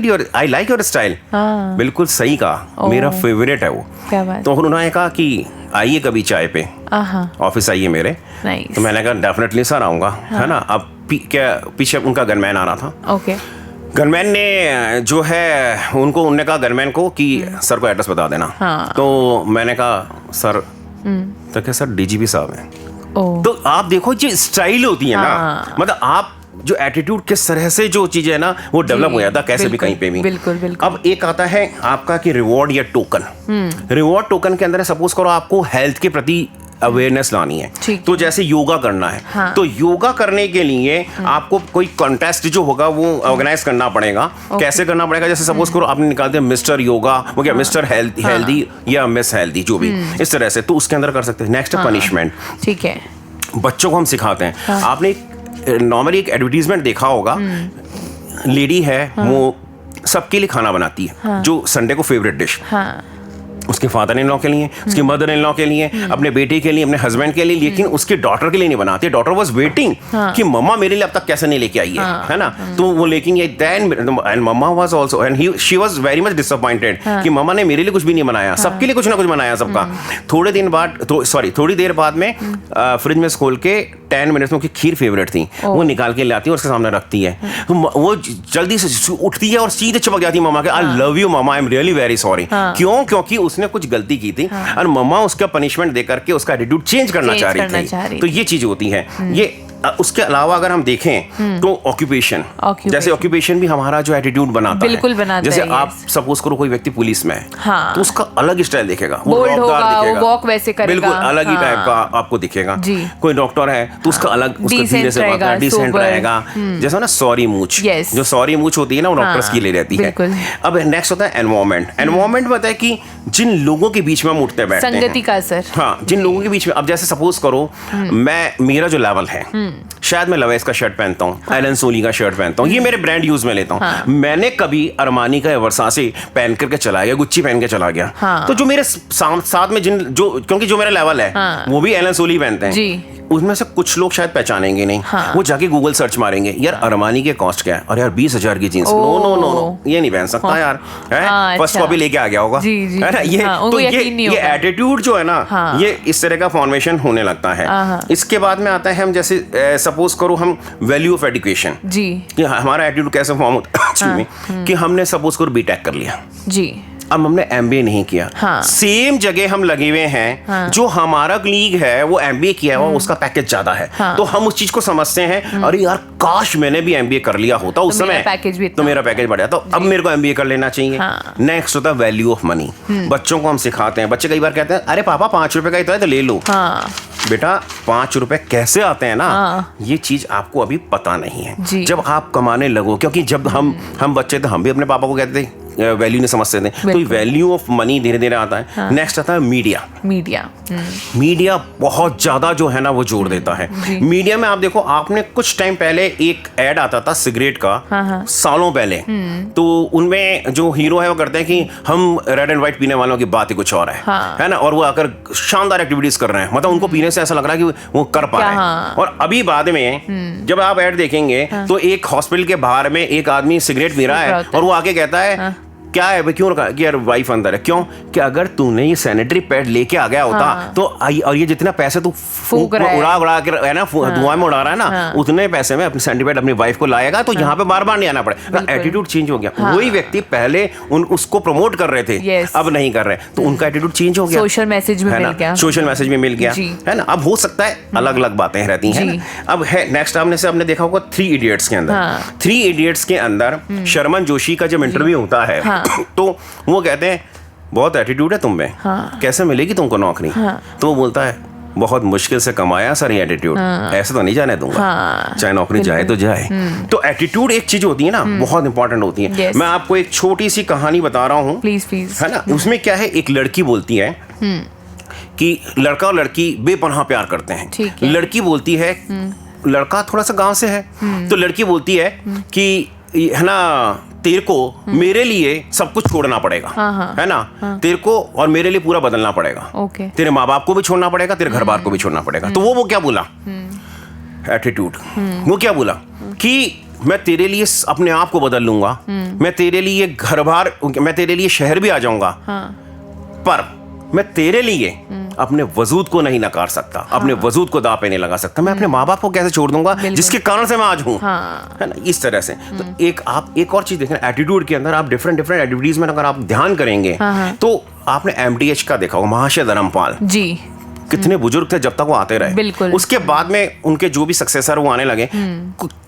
your style. बिल्कुल सही कहा, मेरा फेवरेट है वो। क्या बात। तो उन्होंने कहा कि आइए कभी चाय पे, ऑफिस आइए मेरे। तो मैंने कहा डेफिनेटली सर आऊँगा, है ना। अब पीछे उनका गनमैन आ रहा था। ओके। गनमैन ने जो है उन्होंने कहा गनमैन को कि सर को एड्रेस बता देना। तो मैंने कहा सर, तो क्या सर डीजीपी साहब हैं। तो आप देखो जो स्टाइल होती है ना, मतलब आप जो एटीट्यूड किस तरह से जो चीज है ना वो डेवलप हो जाता है कैसे भी कहीं पे भी। बिल्कुल बिल्कुल। अब एक आता है आपका कि रिवॉर्ड या टोकन। रिवॉर्ड टोकन के अंदर सपोज करो आपको हेल्थ के प्रति अवेयरनेस लानी है, तो जैसे योगा करना है, तो योगा करने के लिए आपको कोई कॉन्टेस्ट जो होगा वो ऑर्गेनाइज करना पड़ेगा। कैसे करना पड़ेगा, जैसे सपोज करो आपने निकाल दिया मिस्टर योगा, वो क्या मिस्टर हेल्दी या मिस हेल्दी, जो भी इस तरह से, तो उसके अंदर कर सकते हैं। नेक्स्ट है पनिशमेंट। ठीक है, बच्चों को हम सिखाते हैं। आपने नॉर्मली एक एडवर्टीजमेंट देखा होगा, लेडी है वो सबके लिए खाना बनाती है, जो संडे को फेवरेट डिश, उसके फादर इन लॉ के लिए, उसकी मदर इन लॉ के लिए, अपने बेटे के लिए, अपने हस्बैंड के लिए, लेकिन उसके डॉटर के लिए नहीं बनाते। डॉटर वाज वेटिंग कि मम्मा मेरे लिए अब तक कैसे नहीं लेके आई है ना। तो वो लेकिन ये then and mamma was also and she was very much disappointed कि मम्मा ने मेरे लिए कुछ भी नहीं बनाया, सबके लिए कुछ ना कुछ बनाया सबका। थोड़ी देर बाद में फ्रिज में खोल के 10 मिनट्स में उसकी खीर फेवरेट थी, वो निकाल के लाती है और उसके सामने रखती है। तो वो जल्दी से उठती है और सीधे चिपक जाती है मम्मा के, I love you mamma, I am really very sorry. क्यों? क्योंकि उसने कुछ गलती की थी और मम्मा उसका पनिशमेंट दे करके उसका एटीट्यूड चेंज करना चाह रही थी। तो ये चीज होती है। ये उसके अलावा अगर हम देखें तो ऑक्यूपेशन, जैसे ऑक्यूपेशन भी हमारा जो एटीट्यूड बनाता है। जैसे आप सपोज करो कोई व्यक्ति पुलिस में है, तो उसका अलग स्टाइल दिखेगा, वो रॉकदार दिखेगा, वो वॉक वैसे करेगा, बिल्कुल अलग ही टाइप का आपको दिखेगा। कोई डॉक्टर है तो उसका अलग, उसका धीरे से बात है, डिसेंट रहेगा। जैसे ना सॉरी मूंछ, जो सॉरी मूंछ होती है ना वो डॉक्टर्स की ले रहती है। अब नेक्स्ट होता है एनवायरमेंट। एनवायरमेंट बताया कि जिन लोगों के बीच में हम उठते बैठते हैं, संगति का असर। हाँ, जिन लोगों के बीच में, अब जैसे सपोज करो मेरा जो लेवल है, शायद मैं लवेस का शर्ट पहनता हूँ, एलन सोली का शर्ट पहनता हूँ, ये मेरे ब्रांड यूज में लेता हूँ। मैंने कभी अरमानी का वर्साचे पहन करके चला गया, गुच्ची पहन के चला गया, तो जो मेरे साथ में क्योंकि जो मेरा लेवल है वो भी एलन सोली पहनते हैं, उसमें से कुछ लोग शायद पहचानेंगे नहीं। वो जाके गूगल सर्च मारेंगे, यार अरमानी के कॉस्ट क्या है, और यार 20,000 की जींस, नो ये नहीं पहन सकता यार, फर्स्ट कॉपी लेके आ गया होगा, है ना। ये तो ये एटीट्यूड जो है ना, ये इस तरह का फॉर्मेशन होने लगता है। इसके बाद में आता है हम जैसे सपोज करो हम वैल्यू ऑफ एजुकेशन, कि हमारा एटीट्यूड कैसे फॉर्म होता है कि हमने सपोज करो बीटेक कर लिया जी, अब हमने एमबीए नहीं किया, सेम जगह हम लगे हुए हैं, जो हमारा कलीग है वो एमबीए किया हुआ, उसका पैकेज ज्यादा है, तो हम उस चीज को समझते हैं, अरे यार काश मैंने भी एमबीए कर लिया होता उस समय, तो मेरा पैकेज बढ़ जाता, तो अब मेरे को एमबीए कर लेना चाहिए। नेक्स्ट होता है वैल्यू ऑफ मनी। बच्चों को हम सिखाते हैं, बच्चे कई बार कहते हैं अरे पापा 5 रुपए का ही तो ले लो। बेटा 5 रुपए कैसे आते हैं ना, ये चीज आपको अभी पता नहीं है। जब आप कमाने लगो, क्योंकि जब हम बच्चे थे हम भी अपने पापा को कहते थे वैल्यू नहीं समझते थे, तो वैल्यू ऑफ मनी धीरे धीरे आता है। नेक्स्ट आता है मीडिया। मीडिया बहुत ज्यादा जो है ना वो जोर देता है। मीडिया में आप देखो, आपने कुछ टाइम पहले एक एड आता था सिगरेट का, सालों पहले, तो उनमें जो हीरो है वो करते हैं कि हम रेड एंड व्हाइट पीने वालों की बात ही कुछ और है ना, और वो आकर शानदार एक्टिविटीज कर रहे हैं, मतलब उनको पीने से ऐसा लग रहा है कि वो कर पा रहे हैं। और अभी बाद में जब आप एड देखेंगे तो एक हॉस्पिटल के बाहर में एक आदमी सिगरेट पी रहा है और वो आके कहता है क्या है भाई, क्यों रखा कि यार वाइफ अंदर है, क्यों कि अगर तूने ये सैनिटरी पैड लेके आ गया होता तो और ये जितना पैसे तू उड़ा के है ना धुआं में उड़ा रहा है ना, उतने पैसे में अपनी सैनिटरी पैड अपनी वाइफ को लाएगा, तो यहाँ पे बार बार नहीं आना पड़ेगा। एटीट्यूड चेंज हो गया। वही व्यक्ति पहले उसको प्रमोट कर रहे थे, अब नहीं कर रहे, तो उनका एटीट्यूड चेंज हो गया, सोशल मैसेज में मिल गया, है ना। अब हो सकता है अलग अलग बातें रहती हैं। अब है नेक्स्ट आपने देखा होगा 3 इडियट्स के अंदर, 3 इडियट्स के अंदर शर्मन जोशी का जब इंटरव्यू होता है, तो वो कहते हैं बहुत एटीट्यूड है तुम में, कैसे मिलेगी तुमको नौकरी, तो वो बोलता है बहुत मुश्किल से कमाया सर ये एटीट्यूड, ऐसे तो नहीं जाने दूंगा, चाहे नौकरी जाए तो जाए। तो एटीट्यूड एक चीज होती है ना, बहुत इंपॉर्टेंट होती है। मैं आपको एक छोटी सी कहानी बता रहा हूँ, प्लीज है ना। उसमें क्या है, एक लड़की बोलती है कि लड़का और लड़की बेपनाह प्यार करते हैं। लड़की बोलती है, लड़का थोड़ा सा गांव से है, तो लड़की बोलती है कि है ना तेरे को मेरे लिए सब कुछ छोड़ना पड़ेगा, है ना, तेरे को और मेरे लिए पूरा बदलना पड़ेगा, तेरे माँ बाप को भी छोड़ना पड़ेगा, तेरे घर बार को भी छोड़ना पड़ेगा। तो वो क्या बोला, एटीट्यूड। वो क्या बोला कि मैं तेरे लिए अपने आप को बदल लूंगा, मैं तेरे लिए घर बार, मैं तेरे लिए शहर भी आ जाऊंगा, पर मैं तेरे लिए अपने वजूद को नहीं नकार सकता, अपने वजूद को दांव पे नहीं लगा सकता। मैं अपने माँ बाप को कैसे छोड़ दूंगा जिसके कारण से मैं आज हूँ, है ना, इस तरह से। तो एक और चीज देखें, एटीट्यूड के अंदर आप डिफरेंट एक्टिविटीज में अगर आप ध्यान करेंगे तो आपने MDH का देखा होगा, महाशय धर्मपाल जी, कितने बुजुर्ग थे जब तक वो आते रहे। उसके बाद में उनके जो भी सक्सेसर वो आने लगे,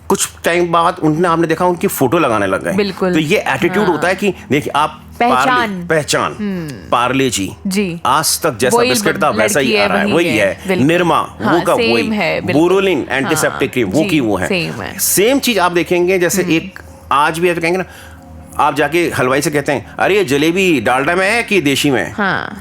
कुछ टाइम बाद आपने देखा उनकी फोटो लगाने लग गए। तो ये एटीट्यूड होता है कि देखिए आप पहचान पार्ले जी आज तक जैसा बिस्किट था वैसा ही आ रहा है, वही है। निरमा वो का वही है, बोरोलिन एंटीसेप्टिक क्रीम वो की वो है। सेम चीज आप देखेंगे, जैसे एक आज भी कहेंगे ना, आप जाके हलवाई से कहते हैं अरे ये जलेबी डालडा में है कि देशी में है,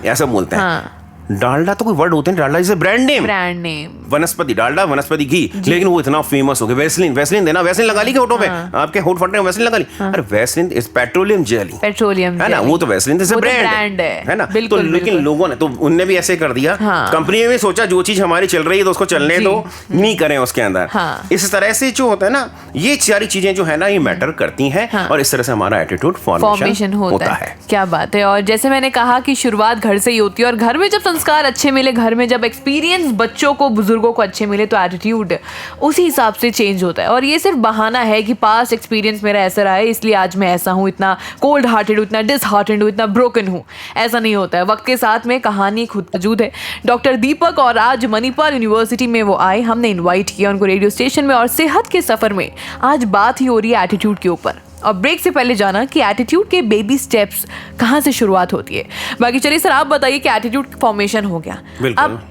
ऐसा बोलते हैं। डालडा तो कोई वर्ड होते हैं, डालडा इज ब्रांड नेम, वनस्पति डालडा, वनस्पति घी, लेकिन वो इतना फेमस हो गया। वैसलीन देना, वैसलीन लगा ली के होठों पे, आपके होठ फट रहे हैं, वैसलीन लगा ली। अरे वैसलीन इज पेट्रोलियम जेली, है ना, वो तो वैसलीन इज ब्रांड है ना। तो लेकिन लोगों ने तो उनने भी ऐसे कर दिया, कंपनी ने भी सोचा जो चीज हमारी चल रही है तो उसको चलने दो, नहीं करें उसके अंदर। इस तरह से जो होता है ना, ये सारी चीजें जो है ना, ये मैटर करती हैं और इस तरह से हमारा एटीट्यूड फॉर्मेशन होता है। क्या बात है। और जैसे मैंने कहा कि शुरुआत घर से ही होती है, और घर में जब संस्कार अच्छे मिले, घर में जब एक्सपीरियंस बच्चों को, बुजुर्गों को अच्छे मिले, तो एटीट्यूड उसी हिसाब से चेंज होता है। और ये सिर्फ बहाना है कि पास्ट एक्सपीरियंस मेरा ऐसा रहा है इसलिए आज मैं ऐसा हूँ, इतना कोल्ड हार्टेड हूँ, इतना डिसहार्टेंड हूँ, इतना ब्रोकन हूँ, ऐसा नहीं होता है। वक्त के साथ में कहानी खुद मौजूद है। डॉक्टर दीपक और आज मणिपाल यूनिवर्सिटी में वो आए, हमने इन्वाइट किया उनको रेडियो स्टेशन में, और सेहत के सफर में आज बात ही हो रही है एटीट्यूड के ऊपर। और ब्रेक से पहले जाना कि एटीट्यूड के बेबी स्टेप्स कहाँ से शुरुआत होती है। बाकी चलिए सर आप बताइए कि एटीट्यूड फॉर्मेशन हो गया, अब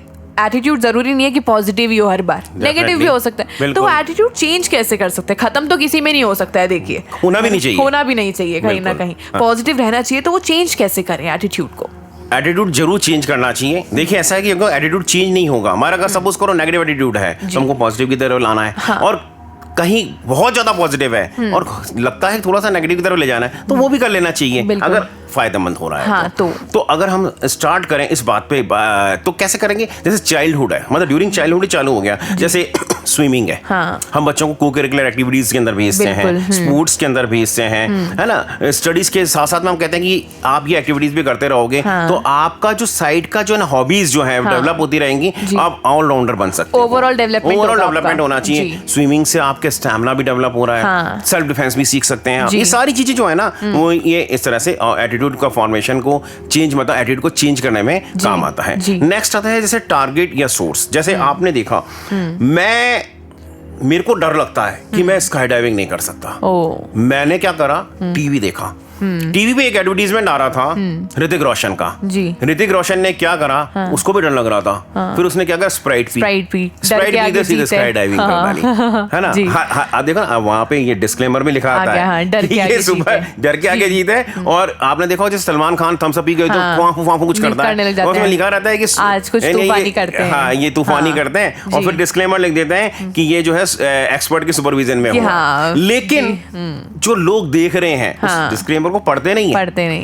एटीट्यूड जरूरी नहीं है कि पॉजिटिव ही हो, हर बार नेगेटिव भी हो सकता है, तो एटीट्यूड चेंज कैसे कर सकते हैं? खत्म तो किसी में नहीं हो सकता है, देखिए होना भी नहीं चाहिए कहीं ना कहीं पॉजिटिव रहना चाहिए, तो वो चेंज कैसे करें एटीट्यूड को? एटीट्यूड जरूर चेंज करना चाहिए। देखिए ऐसा है कि अगर एटीट्यूड चेंज नहीं होगा, हमारा अगर सपोज करो नेगेटिव एटीट्यूड है तो हमको पॉजिटिव की तरफ लाना है, और कहीं बहुत ज्यादा पॉजिटिव है और लगता है थोड़ा सा नेगेटिव की तरफ ले जाना है, तो वो भी कर लेना चाहिए अगर फायदेमंद हो रहा है। हाँ, तो अगर हम स्टार्ट करें इस बात पे, तो कैसे करेंगे? जैसे चाइल्डहुड है, मतलब ड्यूरिंग चाइल्डहुड चालू हो गया, जैसे स्विमिंग है, हम बच्चों को को-करिकुलर एक्टिविटीज के अंदर भेजते हैं, स्पोर्ट्स के अंदर भेजते हैं, है ना। स्टडीज के साथ साथ में हम कहते हैं कि आप ये एक्टिविटीज भी करते रहोगे तो आपका जो साइड का जो है ना हॉबीज जो है डेवलप होती रहेंगी, आप ऑलराउंडर बन सकते हैं। ओवरऑल डेवलपमेंट होना चाहिए। स्विमिंग से आपके स्टैमिना भी डेवलप हो रहा है, सेल्फ डिफेंस भी सीख सकते हैं। ये सारी चीजें जो है ना, वो ये इस तरह से एटीट्यूड का फॉर्मेशन को चेंज, मतलब एटीट्यूड को चेंज करने में काम आता है। नेक्स्ट आता है जैसे टारगेट या सोर्स। जैसे आपने देखा, मेरे को डर लगता है कि मैं स्काई डाइविंग नहीं कर सकता, मैंने क्या करा, टीवी देखा। टीवी पे एक एडवर्टीजमेंट आ रहा था ऋतिक रोशन का। ऋतिक रोशन ने क्या करा, उसको भी डर लग रहा था, फिर उसने क्या करा, स्प्राइट पी सीधे स्काई डाइविंग कर डाली, है ना। देखो ना वहाँ पे ये डिस्क्लेमर में लिखा आता है, ये सुबह डर के आगे जीत है। और आपने देखा जैसे सलमान खान थम्स अप पी गए तो कुछ करता है, उसमें लिखा रहता है कि आज कुछ तूफानी करते हैं, हाँ ये तूफानी करते हैं, और फिर डिस्क्लेमर लिख देते हैं कि ये जो है एक्सपर्ट के सुपरविजन में हुआ। लेकिन जो लोग देख रहे हैं डिस्क्लेमर को पढ़ते नहीं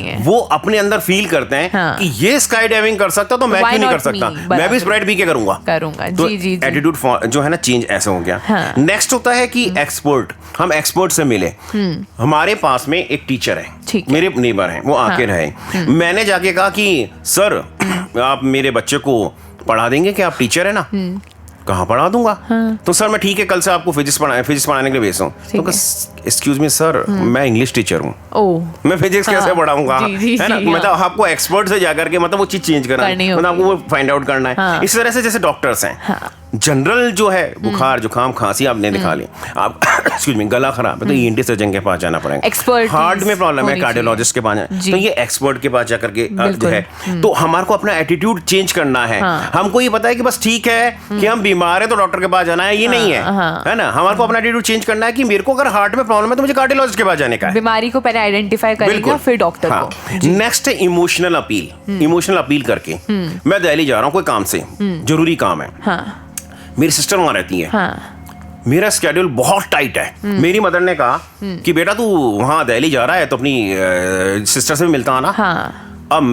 है, वो अपने अंदर फील करते हैं कि ये स्काई डाइविंग कर सकता तो मैं क्यों नहीं कर सकता, मैं भी स्प्राइट पी के करूंगा। तो एटीट्यूड जो है ना चेंज ऐसा हो गया। नेक्स्ट होता है कि एक्सपर्ट, हम एक्सपर्ट से मिले। हमारे पास में एक टीचर है, मेरे नेबर हैं, वो आके रहे, मैंने जाके कहा कि सर आप मेरे बच्चे को पढ़ा देंगे क्या, आप टीचर है ना। कहाँ पढ़ा दूंगा। तो सर मैं ठीक है कल से आपको फिजिक्स पढ़ाने के लिए भेजता हूँ। तो एक्सक्यूज मी सर, मैं इंग्लिश टीचर हूँ, मैं फिजिक्स कैसे पढ़ाऊंगा, है ना। मतलब आपको एक्सपर्ट से जाकर के मतलब वो चीज चेंज करना है, मतलब आपको वो फाइंड आउट करना है। इस तरह से जैसे डॉक्टर्स हैं, जनरल जो है बुखार जुकाम खांसी आपने दिखा ली, आप एक्सक्यूज मी गला खराब है तो ईएनटी सर्जन के पास जाना पड़ेगा। एक्सपर्ट हार्ट में प्रॉब्लम है, कार्डियोलॉजिस्ट के पास जाना, तो ये एक्सपर्ट के पास जाकर के जो है। तो हमारे को अपना एटीट्यूड चेंज करना है। हमको ये पता है कि बस ठीक है कि हम बीमार है तो डॉक्टर के पास जाना है, ये नहीं है, है ना। हमारे को अपना एटीट्यूड चेंज करना है कि मेरे को अगर हार्ट में प्रॉब्लम है तो मुझे कार्डियोलॉजिस्ट के पास जाने का है। बीमारी को पहले आइडेंटिफाई करेंगे फिर डॉक्टर को। नेक्स्ट है इमोशनल अपील। इमोशनल अपील करके मैं दिल्ली जा रहा हूँ कोई काम से, जरूरी काम है, मेरी सिस्टर वहां रहती है, मेरा स्केड्यूल बहुत टाइट है। मेरी मदर ने कहा कि बेटा तू वहां दिल्ली जा रहा है तो अपनी सिस्टर से भी मिलता आना। अब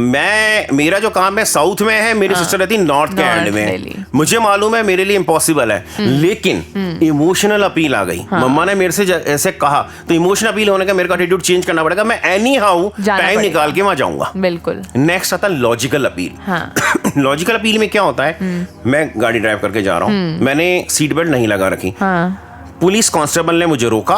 मेरा जो काम है साउथ में है, मेरी सिस्टर रहती नॉर्थ के एंड में। मुझे मालूम है मेरे लिए इम्पॉसिबल है, लेकिन इमोशनल अपील आ गई। मम्मा ने मेरे से ऐसे कहा तो इमोशनल अपील होने का मेरे को एटीट्यूड चेंज करना पड़ेगा। मैं एनी हाउ टाइम निकाल के वहां जाऊंगा। बिल्कुल। नेक्स्ट आता है लॉजिकल अपील। लॉजिकल अपील में क्या होता है, मैं गाड़ी ड्राइव करके जा रहा हूँ, मैंने सीट बेल्ट नहीं लगा रखी, पुलिस कांस्टेबल ने मुझे रोका,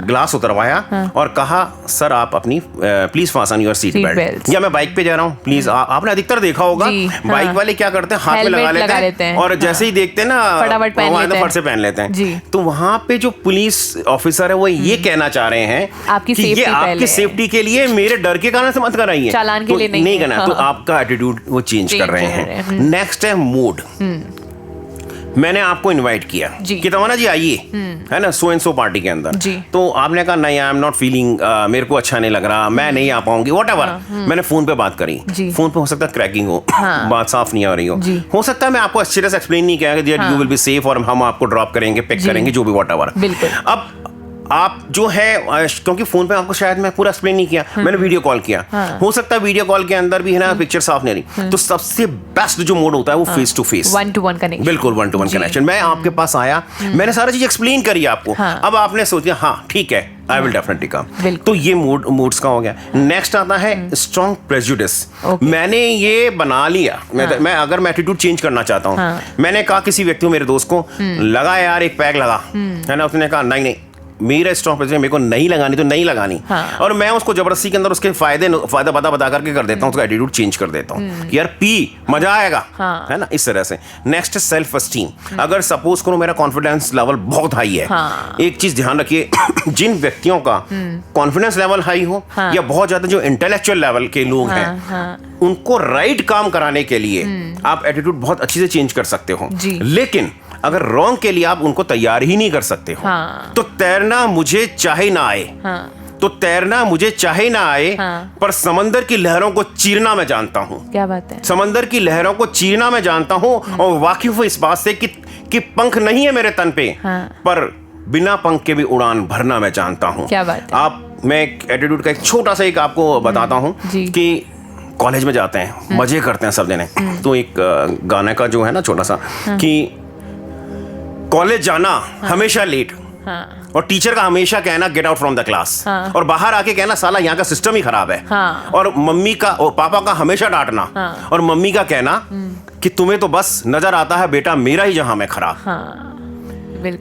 ग्लास उतरवाया और कहा सर आप अपनी please fasten your seat belt. या मैं बाइक पे जा रहा हूँ, प्लीज आपने अधिकतर देखा होगा बाइक वाले क्या करते हैं, हाथ में लगा लेते हैं और जैसे ही देखते हैं ना फट से पहन लेते हैं। तो वहां पे जो पुलिस ऑफिसर है वो ये कहना चाह रहे हैं कि ये आपकी सेफ्टी के लिए, मेरे डर के कारण से मत कराइए, चालान के लिए नहीं करना। तो आपका एटीट्यूड वो चेंज कर रहे हैं। नेक्स्ट है मूड। मैंने आपको इनवाइट किया कि तमन्ना जी आइए, है ना, सो एंड सो पार्टी के अंदर, तो आपने कहा नहीं आई एम नॉट फीलिंग, मेरे को अच्छा नहीं लग रहा, मैं नहीं आ पाऊंगी, व्हाटएवर। मैंने फोन पे बात करी, फोन पे हो सकता है क्रैकिंग हो, बात साफ नहीं आ रही हो सकता है मैं आपको अच्छी तरह से एक्सप्लेन नहीं किया कि यू विल बी सेफ और हम आपको ड्रॉप करेंगे, पिक करेंगे, जो भी व्हाटएवर। अब आप जो है, क्योंकि फोन पे आपको शायद मैं पूरा एक्सप्लेन नहीं किया, मैंने वीडियो कॉल किया, हो सकता है वीडियो कॉल के अंदर भी है ना पिक्चर साफ नहीं रही, तो सबसे बेस्ट जो मोड होता है वो face to face, 1-to-1 connection. बिल्कुल 1-to-1 कनेक्शन। मैं आपके पास आया, मैंने सारी चीज एक्सप्लेन करी आपको, अब आपने सोचा हाँ ठीक है आई विल डेफिनेटली कम। तो ये मूड्स का हो गया। नेक्स्ट आता है स्ट्रॉन्ग प्रेजुडिस। मैंने ये बना लिया, मैं अगर मैं एटीट्यूड चेंज करना चाहता हूँ, मैंने कहा किसी व्यक्ति को, मेरे दोस्त को, लगा यार एक पैक लगा, है ना, उसने कहा नहीं मेरा स्ट्रॉन्ग प्रेजुडिस, मेरे को नहीं लगानी तो नहीं लगानी, और मैं उसको जबरदस्ती के अंदर उसके फायदा बता करके कर देता हूँ, उसका एटीट्यूड चेंज कर देता हूँ कि यार पी मजा आएगा, है ना, इस तरह से। Next self esteem. अगर सपोज करो मेरा कॉन्फिडेंस लेवल बहुत हाई है, एक चीज ध्यान रखिए, जिन व्यक्तियों का कॉन्फिडेंस लेवल हाई हो या बहुत ज्यादा जो इंटेलेक्चुअल लेवल के लोग हैं, उनको राइट काम कराने के लिए आप एटीट्यूड बहुत अच्छी से चेंज कर सकते हो, लेकिन अगर रॉन्ग के लिए आप उनको तैयार ही नहीं कर सकते हो, तो तैरना मुझे चाहे ना आए, तो तैरना मुझे चाहे ना आए, पर समंदर की लहरों को चीरना मैं जानता हूँ। क्या बात है। समंदर की लहरों को चीरना मैं जानता हूँ और वाकिफ हूँ इस बात से कि पंख नहीं है मेरे तन पे, पर बिना पंख के भी उड़ान भरना मैं जानता हूँ। क्या बात है। मैं एटीट्यूड का एक छोटा सा एक आपको बताता हूँ कि कॉलेज में जाते हैं, मजे करते हैं सब जने, तो एक गाने का जो है ना छोटा सा, कि कॉलेज जाना हमेशा लेट, और टीचर का हमेशा कहना get out from the class, और बाहर आके कहना साला यहाँ का सिस्टम ही खराब है, और मम्मी का और पापा का हमेशा डांटना, और मम्मी का कहना कि तुम्हें तो बस नजर आता है बेटा मेरा ही जहां मैं खराब।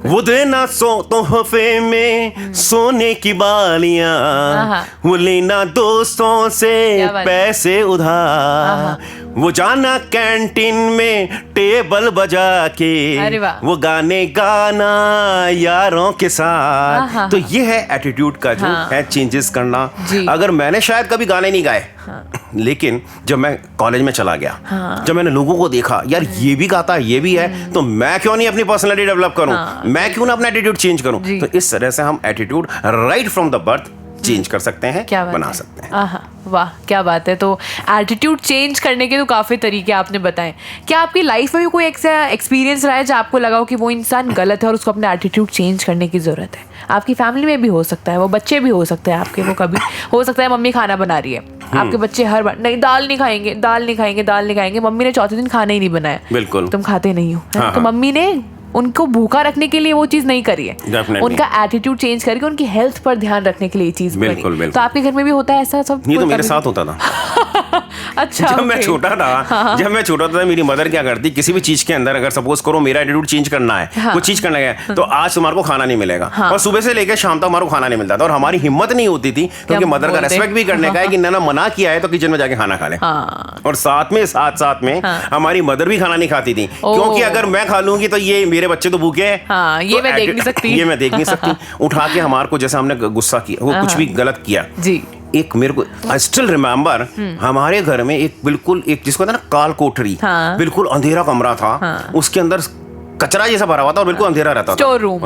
वो देना तोहफे में सोने की बालियां, वो लेना दोस्तों से पैसे उधार, वो जाना कैंटीन में टेबल बजा के, वो गाने गाना यारों के साथ। तो ये है एटीट्यूड का जो है चेंजेस करना। अगर मैंने शायद कभी गाने नहीं गाए, लेकिन जब मैं कॉलेज में चला गया, जब मैंने लोगों को देखा यार ये भी गाता है, ये भी है, तो मैं क्यों नहीं अपनी पर्सनालिटी डेवलप करूं, मैं क्यों ना अपना एटीट्यूड चेंज करूं। तो इस तरह से हम attitude right from the birth change कर सकते हैं, बना सकते हैं। वाह क्या बात है। तो एटीट्यूड चेंज करने के तो काफ़ी तरीके आपने बताए। क्या आपकी लाइफ में भी कोई ऐसा एक्सपीरियंस रहा है जहाँ आपको लगा हो कि वो इंसान गलत है और उसको अपना एटीट्यूड चेंज करने की ज़रूरत है? आपकी फैमिली में भी हो सकता है, वो बच्चे भी हो सकते हैं आपके, वो कभी हो सकता है मम्मी खाना बना रही है, आपके बच्चे हर बार नहीं दाल नहीं खाएंगे, दाल नहीं खाएंगे, दाल नहीं खाएंगे, मम्मी ने चौथे दिन खाना ही नहीं बनाया, बिल्कुल तुम खाते नहीं हो, तो मम्मी ने उनको भूखा रखने के लिए वो चीज नहीं करी है, उनका एटीट्यूड चेंज करके उनकी हेल्थ पर ध्यान रखने के लिए ये चीज करी। तो आपके घर में भी होता है ऐसा सब? ये तो मेरे साथ होता था। अच्छा, जब मैं छोटा था, मेरी मदर क्या करती, किसी भी चीज के अंदर अगर सपोज करो मेरा एटीट्यूड चेंज करना है, कुछ चीज करना है, तो आज तुम्हारे को खाना नहीं मिलेगा, और सुबह से लेकर शाम तक हमारे को खाना नहीं मिलता था, और हमारी हिम्मत नहीं होती थी क्योंकि मदर का रेस्पेक्ट भी करने का है कि ना मना किया है तो किचन में जाके खाना खा ले, और साथ में हमारी मदर भी खाना नहीं खाती थी, क्योंकि अगर मैं खा लूंगी तो ये मेरे बच्चे तो भूखे हैं, ये मैं देख नहीं सकती। उठा के हमारे को जैसे हमने गुस्सा किया, वो कुछ भी गलत किया जी, एक मेरे को आई स्टिल रिमेम्बर, हमारे घर में एक बिल्कुल एक जिसको था ना काल कोठरी, बिल्कुल अंधेरा कमरा था, उसके अंदर कचरा जैसा भरा हुआ था और बिल्कुल अंधेरा रहता था,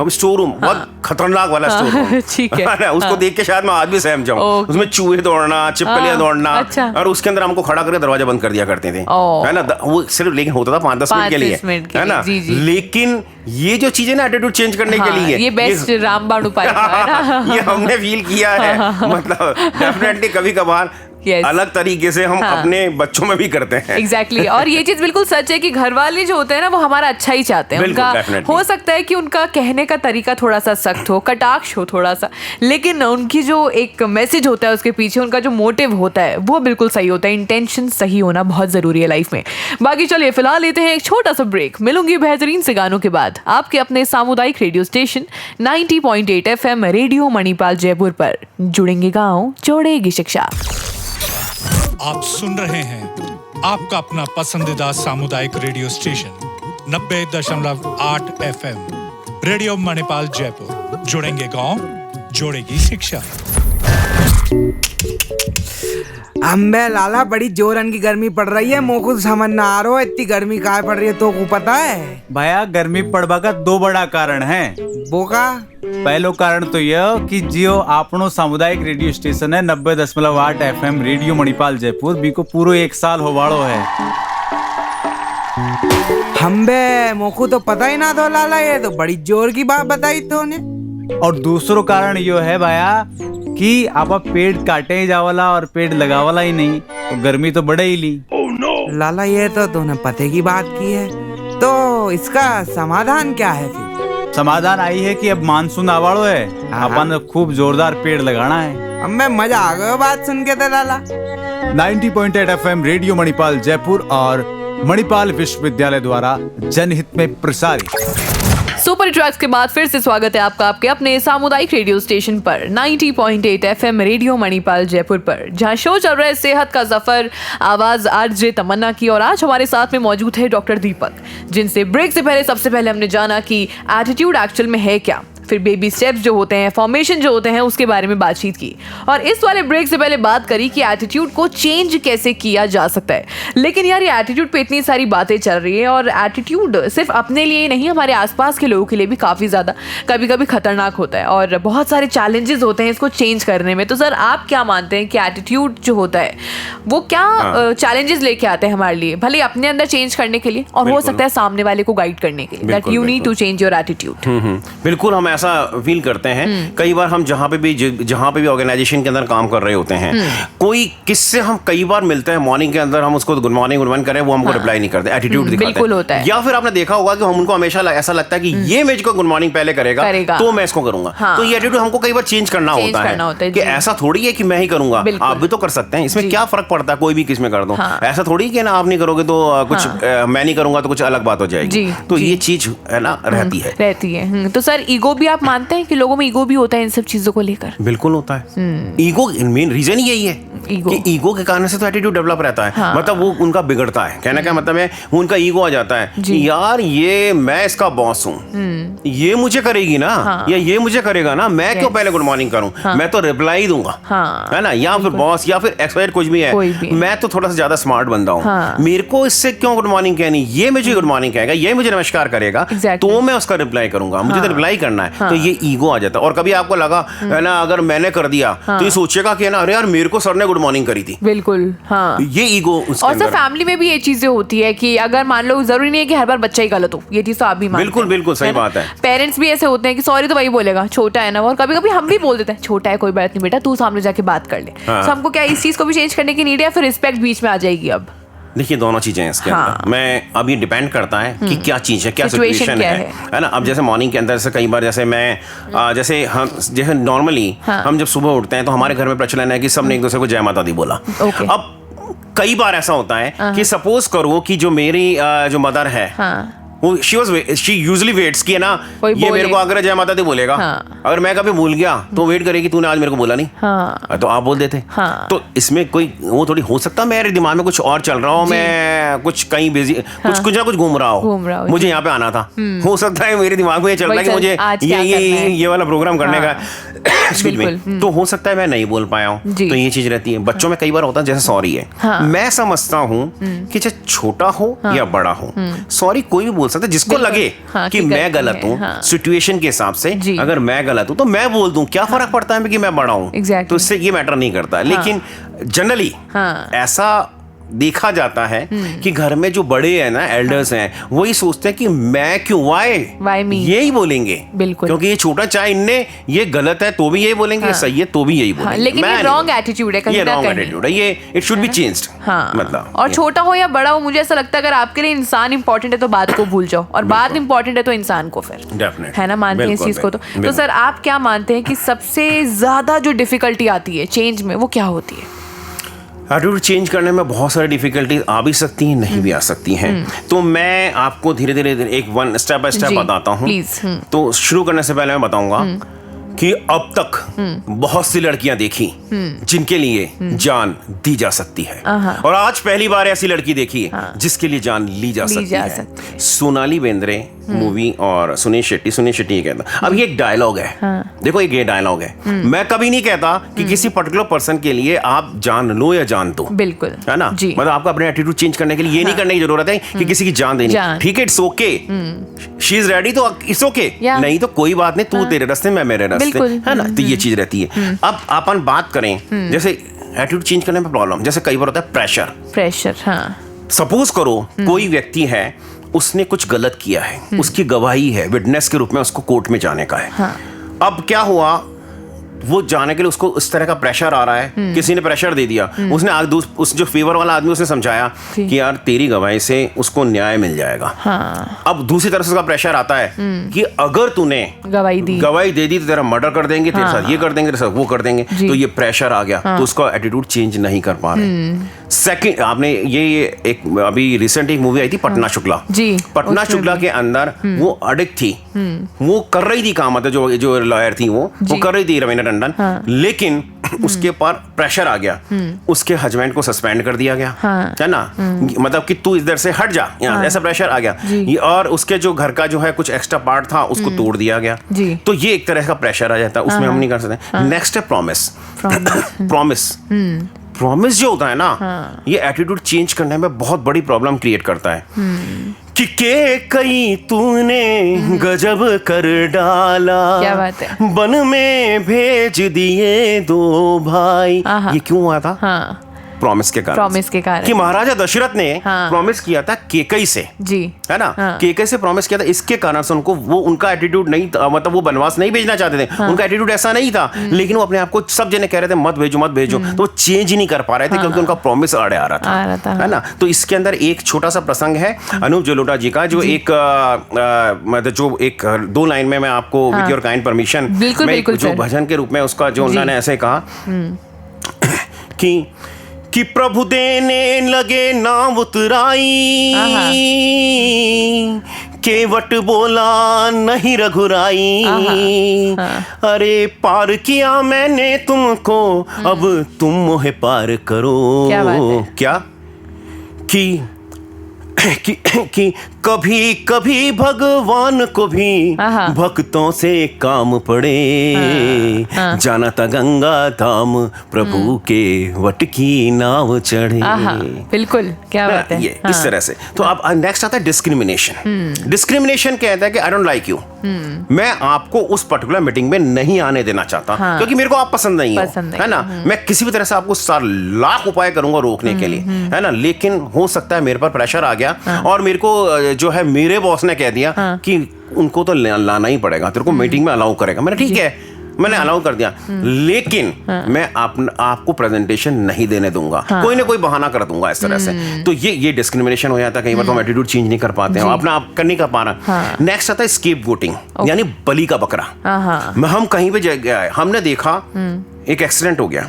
स्टोर रूम बहुत खतरनाक वाला स्टोर रूम, ठीक है। उसको देख के शायद मैं आज भी सहम जाऊं, उसमें चूहे दौड़ना, छिपकलियां दौड़ना, और उसके अंदर हमको खड़ा करके दरवाजा बंद कर दिया करते थे, है ना, वो सिर्फ लेकिन होता था 5-10 मिनट के लिए, है ना, लेकिन ये जो चीजें ना एटीट्यूड चेंज करने के लिए ये बेस्ट रामबाण उपाय है ना, ये हमने फील किया है, मतलब डेफिनेटली कभी कभार Yes. अलग तरीके से हम अपने बच्चों में भी करते हैं। एग्जैक्टली और ये चीज बिल्कुल सच है कि घर वाले जो होते हैं ना वो हमारा अच्छा ही चाहते हैं। बिल्कुल, उनका definitely. हो सकता है कि उनका कहने का तरीका थोड़ा सा सख्त हो, कटाक्ष हो थोड़ा सा, लेकिन उनकी जो एक मैसेज होता है उसके पीछे, उनका जो मोटिव होता है वो बिल्कुल सही होता है। इंटेंशन सही होना बहुत जरूरी है लाइफ में। बाकी चलिए फिलहाल लेते हैं एक छोटा सा ब्रेक। मिलूंगी बेहतरीन से गानों के बाद आपके अपने सामुदायिक radio station 90.8 FM radio Manipal Jaipur पर। जुड़ेंगे गाँव, जोड़ेगी शिक्षा। आप सुन रहे हैं आपका अपना पसंदीदा सामुदायिक radio station 90.8 FM radio Manipal Jaipur. जुड़ेंगे गांव, जोड़ेगी शिक्षा। अम्बे लाला बड़ी जोरन की गर्मी पड़ रही है, मोको तो समझ ना आ रहा है इतनी गर्मी काहे पड़ रही है, तो को पता है? भैया गर्मी पड़वा का दो बड़ा कारण है। बोका पहलो कारण तो यह कि जियो आपनो सामुदायिक रेडियो स्टेशन है 90.8 FM रेडियो मणिपाल जयपुर बी को पूरो 1 साल होवाड़ो है। हम्बे मोको तो पता ही ना था लाला, ये तो बड़ी जोर की बात बताई तूने। और दूसरो कारण यो है भैया कि आप पेड़ काटे जावाला और पेड़ लगावाला ही नहीं, तो गर्मी तो बढ़े ही ली। लाला ये तो तूने पते की बात की है, तो इसका समाधान क्या है फिर? समाधान आई है कि अब मानसून आवाड़ो है, अपन खूब जोरदार पेड़ लगाना है। अम्बे मजा आ गया बात सुन के तो लाला। 90.8 FM रेडियो मणिपाल जयपुर और मणिपाल विश्वविद्यालय द्वारा जनहित में प्रसारित। सुपर ट्रैक्स के बाद फिर से स्वागत है आपका आपके अपने सामुदायिक रेडियो स्टेशन पर 90.8 FM रेडियो मणिपाल जयपुर पर, जहां शो चल रहा है सेहत का सफर। आवाज आरजे तमन्ना की, और आज हमारे साथ में मौजूद है डॉक्टर दीपक, जिनसे ब्रेक से पहले सबसे पहले हमने जाना कि एटीट्यूड एक्चुअल में है क्या, फिर बेबी स्टेप्स जो होते हैं, फॉर्मेशन जो होते हैं, उसके बारे में बातचीत की, और इस वाले ब्रेक से पहले बात करी कि एटीट्यूड को चेंज कैसे किया जा सकता है। लेकिन यार ये एटीट्यूड पे इतनी सारी बातें चल रही है, और एटीट्यूड सिर्फ अपने लिए ही नहीं, हमारे आसपास के लोगों के लिए भी काफ़ी ज़्यादा कभी कभी खतरनाक होता है, और बहुत सारे चैलेंजेस होते हैं इसको चेंज करने में। तो सर आप क्या मानते हैं कि एटीट्यूड जो होता है वो क्या चैलेंजेस लेके आते हैं हमारे लिए, भले अपने अंदर चेंज करने के लिए, और हो सकता है सामने वाले को गाइड करने के लिए, that you need to change your attitude. बिल्कुल, हम ऐसा फील करते हैं। कई बार हम जहाँ पे भी ऑर्गेनाइजेशन के अंदर काम कर रहे होते हैं, कोई किससे हम कई बार मिलते हैं, मॉर्निंग के अंदर हम उसको गुड मॉर्निंग करें, वो हमको रिप्लाई नहीं करते, एटीट्यूड दिखाते हैं। या फिर आपने देखा होगा कि हम उनको हमेशा ऐसा लगता है कि ये मुझको गुड मॉर्निंग पहले करेगा तो मैं इसको करूंगा। तो ये एटीट्यूड हमको कई बार चेंज करना होता है कि ऐसा थोड़ी है कि मैं ही करूंगा, आप भी तो कर सकते हैं, इसमें क्या फर्क पड़ता है, कोई भी किस में कर दो। ऐसा थोड़ी कि ना आप नहीं करोगे तो कुछ मैं नहीं करूंगा तो कुछ अलग बात हो जाएगी। तो ये चीज है ना रहती है। तो सर ईगो भी आप मानते हैं कि लोगों में ईगो भी होता है इन सब चीजों को लेकर? बिल्कुल होता है। ईगो मेन रीजन यही है कि ईगो के कारण से तो एटीट्यूड डेवलप रहता है। मतलब वो उनका बिगड़ता है, कहने का मतलब है उनका ईगो आ जाता है, यार ये मैं इसका बॉस हूँ, ये मुझे करेगी ना, या ये मुझे करेगा ना, मैं क्यों पहले गुड मॉर्निंग करूँ, मैं तो रिप्लाई दूंगा, है ना, या फिर बॉस या फिर एक्सपायर कुछ भी है, मैं तो थोड़ा सा ज्यादा स्मार्ट बंदा हूँ, मेरे को इससे क्यों गुड मॉर्निंग कहनी, ये मुझे गुड मॉर्निंग कहेगा, ये मुझे नमस्कार करेगा, तो मैं उसका रिप्लाई करूंगा, मुझे तो रिप्लाई करना है। तो ये ईगो आ जाता है। और कभी आपको लगा है ना, अगर मैंने कर दिया तो ये सोचेगा कि ना, अरे यार मेरे को सर ने गुड मॉर्निंग करी थी। बिल्कुल, हाँ, ये ईगो। और सर फैमिली में भी ये चीजें होती है कि अगर मान लो, जरूरी नहीं है कि हर बार बच्चा ही गलत हो, ये चीज तो आप भी मानते हैं। बिल्कुल बिल्कुल सही बात है। पेरेंट्स भी ऐसे होते हैं कि सॉरी तो वही बोलेगा, छोटा है ना, और कभी कभी हम भी बोल देते हैं छोटा है कोई बात नहीं बेटा, तू सामने जाके बात कर ले। तो हमको क्या इस चीज को भी चेंज करने की नीड है, फिर रिस्पेक्ट बीच में आ जाएगी? अब देखिए दोनों चीजें हैं इसके अंदर। मैं अब ये डिपेंड करता है कि क्या चीज है, क्या सिचुएशन है ना। अब जैसे मॉर्निंग के अंदर से कई बार जैसे मैं जैसे नॉर्मली हम जब सुबह उठते हैं तो हमारे घर में प्रचलन है कि सबने एक दूसरे को जय माता दी बोला। अब कई बार ऐसा होता है कि सपोज करो कि जो मेरी जो मदर है she usually waits कि ना ये मेरे को आकर जय माता दी बोलेगा। अगर मैं कभी भूल गया तो वेट करेगी तूने आज मेरे को बोला नहीं, तो आप बोल देते। तो इसमें कोई वो थोड़ी हो सकता, मेरे दिमाग में कुछ और चल रहा हो, मैं कुछ कहीं बिजी कुछ ना कुछ घूम रहा हो, मुझे यहाँ पे आना था, हो सकता है मेरे दिमाग में ये चल रहा है कि मुझे ये वाला प्रोग्राम करने का, तो हो सकता है मैं नहीं बोल पाया हूँ। तो ये चीज रहती है। बच्चों में कई बार होता है जैसे सॉरी है, मैं समझता हूँ कि चाहे छोटा हो या बड़ा हो, सॉरी कोई भी बोल सकता है, जिसको लगे कि मैं गलत हूँ सिचुएशन के हिसाब से। अगर मैं गलत हूँ तो मैं बोल दूं, क्या फर्क पड़ता है कि मैं बड़ा हूँ, तो इससे ये मैटर नहीं करता। लेकिन जनरली ऐसा देखा जाता है कि घर में जो बड़े हैं ना, एल्डर्स हैं, वही सोचते हैं कि मैं क्यों, Why me? यही बोलेंगे। बिल्कुल। क्योंकि ये छोटा चाहे इनने ये गलत है तो भी यही बोलेंगे, सही है तो भी यही बोलेंगे। लेकिन ये रॉन्ग एटीट्यूड है, कहीं ये ना रॉन्ग कहीं। एटीट्यूड है, ये इट शुड बी चेंज्ड। हाँ, मतलब और छोटा हो या बड़ा हो, मुझे ऐसा लगता है अगर आपके लिए इंसान इंपॉर्टेंट है तो बात को भूल जाओ, और बात इंपॉर्टेंट है तो इंसान को फिर, Definitely. है ना, मानते हैं इस बिल्कुल, चीज को। तो बिल्कुल। सर आप क्या मानते हैं कि सबसे ज्यादा जो डिफिकल्टी आती है चेंज में, वो क्या होती है? एटीट्यूड चेंज करने में बहुत सारी डिफिकल्टीज आ भी सकती हैं, नहीं भी आ सकती हैं। तो मैं आपको धीरे धीरे एक वन स्टेप बाय स्टेप जी, बताता हूँ। प्लीज। तो शुरू करने से पहले मैं बताऊंगा कि अब तक बहुत सी लड़कियां देखी जिनके लिए जान दी जा सकती है, और आज पहली बार ऐसी लड़की देखी जिसके लिए जान ली जा सकती है। सोनाली बेंद्रे मूवी और सुनील शेट्टी ये कहता। अब ये एक डायलॉग है, देखो ये डायलॉग है। मैं कभी नहीं कहता कि किसी पर्टिकुलर पर्सन के लिए आप जान लो या जान दो, बिल्कुल, है ना। जी। मतलब आपको अपने एटीट्यूड चेंज करने के लिए ये नहीं करने की जरूरत है कि किसी की जान देनी, ठीक है, it's okay, she is ready तो इट्स ओके, नहीं तो कोई बात नहीं, तू तेरे रास्ते मैं मेरे रास्ते, है ना। तो ये चीज रहती है। अब अपन बात करें जैसे एटीट्यूड चेंज करने में प्रॉब्लम, जैसे कई बार होता है प्रेशर। हाँ, सपोज करो कोई व्यक्ति है, उसने कुछ गलत किया है, उसकी गवाही है, विटनेस के रूप में उसको कोर्ट में जाने का है। अब क्या हुआ, वो जाने के लिए उसको इस तरह का प्रेशर आ रहा है, किसी ने प्रेशर दे दिया, उसने आज उस जो फेवर वाला आदमी उसने समझाया कि यार तेरी गवाही से उसको न्याय मिल जाएगा। अब दूसरी तरफ से उसका प्रेशर आता है कि अगर तूने गवाही दे दी तो तेरा मर्डर कर देंगे, तेरे साथ ये कर देंगे, तेरे साथ वो कर देंगे। तो ये प्रेशर आ गया, तो उसका एटीट्यूड चेंज नहीं कर पा रहे। सेकंड, आपने ये एक अभी रिसेंट एक मूवी आई थी पटना शुक्ला जी, पटना शुक्ला के अंदर वो एडिक्ट थी, वो कर रही थी काम, मतलब जो लॉयर थी वो कर रही थी रवीना टंडन, लेकिन उसके ऊपर प्रेशर आ गया, उसके हस्बैंड को सस्पेंड कर दिया गया, है ना, मतलब कि तू इधर से हट जा, ऐसा प्रेशर आ गया। और उसके जो घर का जो है कुछ एक्स्ट्रा पार्ट था उसको तोड़ दिया गया। तो ये एक तरह का प्रेशर आ जाता है, उसमें हम नहीं कर सकते। नेक्स्ट है प्रॉमिस जो होता है ना, ये एटीट्यूड चेंज करने में बहुत बड़ी प्रॉब्लम क्रिएट करता है कि कई तूने गजब कर डाला, क्या बात है, बन में भेज दिए दो भाई। ये क्यों हुआ था? प्रॉमिस के कारण कि महाराजा दशरथ ने प्रॉमिस किया था केकई से, जी, है ना, केकई से प्रॉमिस किया था, इसके कारण से उनको वो उनका एटीट्यूड नहीं था, मतलब वो वनवास नहीं भेजना चाहते थे, उनका एटीट्यूड ऐसा नहीं था, लेकिन वो अपने आप को सब जने कह रहे थे मत भेजो, तो वो चेंज ही नहीं कर पा रहे थे क्योंकि उनका प्रॉमिस आड़े आ रहा था, है ना। तो इसके अंदर एक छोटा सा प्रसंग है अनूप जलोटा जी का, जो एक मतलब जो एक 2 लाइन में मैं आपको विद योर काइंड परमिशन जो भजन के रूप में उसका जो उन्होंने ऐसे कहा कि प्रभु देने लगे नाम उतराई, केवट बोला नहीं रघुराई, अरे पार किया मैंने तुमको, अब तुम मोहे पार करो। क्या कि कभी कभी भगवान को भी भक्तों से काम पड़े, जाना था गंगा धाम प्रभु के वट की नाव चढ़े। बिल्कुल, क्या बात है। ये इस तरह से। तो अब नेक्स्ट आता है डिस्क्रिमिनेशन। डिस्क्रिमिनेशन कहता है कि आई डोंट लाइक यू, मैं आपको उस पर्टिकुलर मीटिंग में नहीं आने देना चाहता क्योंकि मेरे को आप पसंद नहीं हो, है ना। मैं किसी भी तरह से आपको लाख उपाय करूंगा रोकने के लिए, है ना, लेकिन हो सकता है मेरे पर प्रेशर आ गया और मेरे को जो है मेरे बॉस ने कह दिया कि उनको तो लाना ही पड़ेगा, तेरे को मीटिंग में अलाउ करेगा। मैंने ठीक है, मैंने अलाउ कर दिया, लेकिन मैं आपको प्रेजेंटेशन नहीं देने दूंगा, कोई ना कोई बहाना कर दूंगा इस तरह से। तो ये डिस्क्रिमिनेशन हो जाता है। कई बार तो हम एटीट्यूड चेंज नहीं कर पाते हैं, अपना आप कर नहीं कर पा रहा। नेक्स्ट आता है स्केपगोटिंग, यानी बलि का बकरा। हम कहीं पे गए, हमने देखा एक एक्सीडेंट हो गया,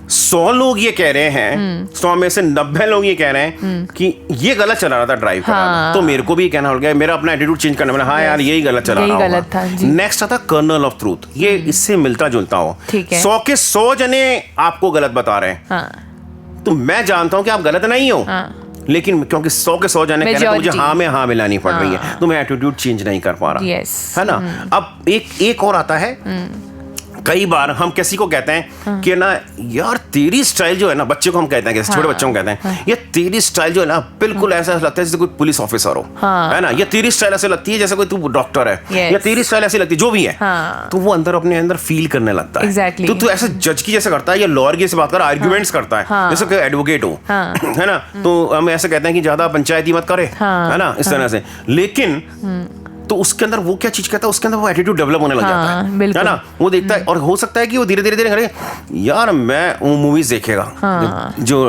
100 लोग ये कह रहे हैं, 100 में से 90 लोग ये कह रहे हैं कि ये गलत चला रहा था ड्राइव कर रहा था। तो मेरे को भी कहना हो गया, मेरा अपना एटीट्यूड चेंज करना, हाँ यार यही गलत चला रहा था। नेक्स्ट आता कर्नल ऑफ ट्रूथ, ये इससे मिलता जुलता हो, 100 के 100 जने आपको गलत बता रहे हैं, तो मैं जानता हूं कि आप गलत नहीं हो, लेकिन क्योंकि 100 के 100 जने कह रहे हैं मुझे हाँ में हाँ मिलानी पड़ रही है, तो मैं एटीट्यूड चेंज नहीं कर पा रहा, है ना। अब एक और आता है कई बार हम किसी को कहते हैं कि ना यार तेरी स्टाइल जो है ना, बच्चे को हम कहते हैं, जैसे छोटे बच्चों को कहते हैं, ये तेरी स्टाइल जो है ना बिल्कुल ऐसा लगता है जैसे कोई पुलिस ऑफिसर हो, है ना, ये तेरी स्टाइल ऐसे लगती है जैसे कोई तू डॉक्टर है, या तेरी स्टाइल ऐसी लगती है, जो भी है, तो वो अंदर अपने अंदर फील करने लगता है। तो तू ऐसे जज की जैसे करता है या लॉयर की जैसे बात कर, आर्ग्यूमेंट्स करता है जैसे कोई एडवोकेट हो, है ना, तो हम ऐसे कहते हैं कि ज्यादा पंचायती मत करे, है ना, इस तरह से। लेकिन तो उसके अंदर वो क्या चीज कहता है, उसके अंदर वो एटीट्यूड डेवलप होने लग जाता है ना, वो देखता है, और हो सकता है कि वो धीरे धीरे करे, यार मैं वो मूवीज देखेगा जो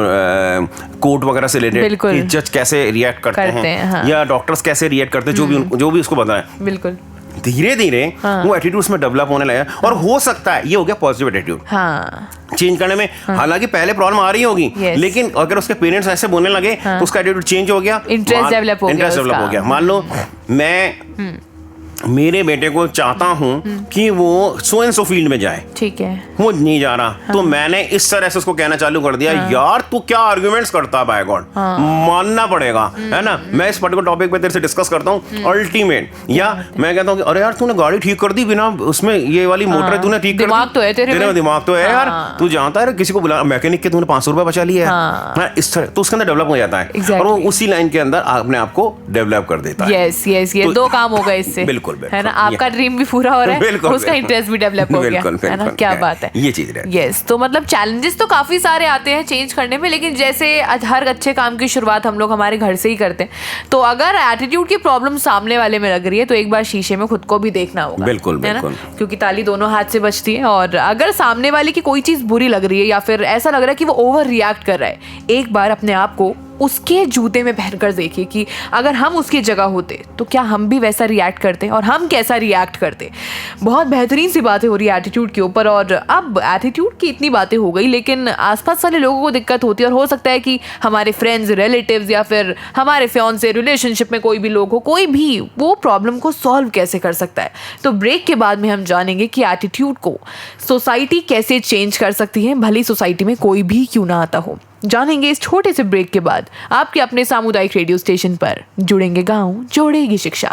कोर्ट वगैरह से रिलेटेड, कि जज कैसे रिएक्ट करते हैं या डॉक्टर्स कैसे रिएक्ट करते हैं, जो भी उसको पता है, बिल्कुल धीरे धीरे वो एटीट्यूड में डेवलप होने लगा। और हो सकता है ये हो गया पॉजिटिव एटीट्यूड चेंज करने में। हालांकि पहले प्रॉब्लम आ रही होगी, लेकिन अगर उसके पेरेंट्स ऐसे बोलने लगे तो उसका एटीट्यूड चेंज हो गया, इंटरेस्ट डेवलप हो गया। मान लो मैं मेरे बेटे को चाहता हूँ कि वो सो एंड सो फील्ड में जाए, ठीक है, वो नहीं जा रहा, तो मैंने इस तरह से उसको कहना चालू कर दिया, यार तू क्या आर्ग्यूमेंट्स करता है, बाय गॉड मानना पड़ेगा, है ना, मैं इस पर्टिकुलर टॉपिक पे तेरे से डिस्कस करता हूँ अल्टीमेट, या मैं कहता हूँ कि अरे यार तूने गाड़ी ठीक कर दी बिना उसमें, ये वाली मोटर तूने ठीक कर दी, दिमाग तो है तेरे, दिमाग तो है यार, तू जानता है किसी को बुला, मैकेनिक के तूने 500 रुपए बचा लिया है, इस तरह, तो उसके अंदर डेवलप हो जाता है, और वो उसी लाइन के अंदर अपने आप को डेवलप कर देता है। यस यस, ये दो काम हो गए इससे, बिल्कुल है ना, आपका ड्रीम भी पूरा हो रहा है, उसका इंटरेस्ट भी डेवलप हो गया, है ना, क्या बात है, ये चीज है। यस, तो मतलब चैलेंजेस तो काफी सारे आते हैं चेंज करने में, लेकिन जैसे हर अच्छे काम की शुरुआत हम लोग हमारे घर से ही करते हैं, तो अगर एटीट्यूड की प्रॉब्लम सामने वाले में लग रही है तो एक बार शीशे में खुद को भी देखना होगा, बिल्कुल बिल्कुल, क्योंकि ताली दोनों हाथ से बजती है, और अगर सामने वाले की कोई चीज बुरी लग रही है या फिर ऐसा लग रहा है कि वो ओवर रिएक्ट कर रहा है, एक बार अपने आप को उसके जूते में पहनकर देखिए कि अगर हम उसकी जगह होते तो क्या हम भी वैसा रिएक्ट करते और हम कैसा रिएक्ट करते। बहुत बेहतरीन सी बातें हो रही है एटीट्यूड के ऊपर, और अब एटीट्यूड की इतनी बातें हो गई, लेकिन आसपास वाले लोगों को दिक्कत होती है, और हो सकता है कि हमारे फ्रेंड्स, रिलेटिव्स या फिर हमारे फियांसे, रिलेशनशिप में कोई भी लोग हो, कोई भी वो प्रॉब्लम को सॉल्व कैसे कर सकता है। तो ब्रेक के बाद में हम जानेंगे कि एटीट्यूड को सोसाइटी कैसे चेंज कर सकती है, भली सोसाइटी में कोई भी क्यों ना आता हो। जानेंगे इस छोटे से ब्रेक के बाद आपके अपने सामुदायिक रेडियो स्टेशन पर। जुड़ेंगे गांव, जोड़ेगी शिक्षा।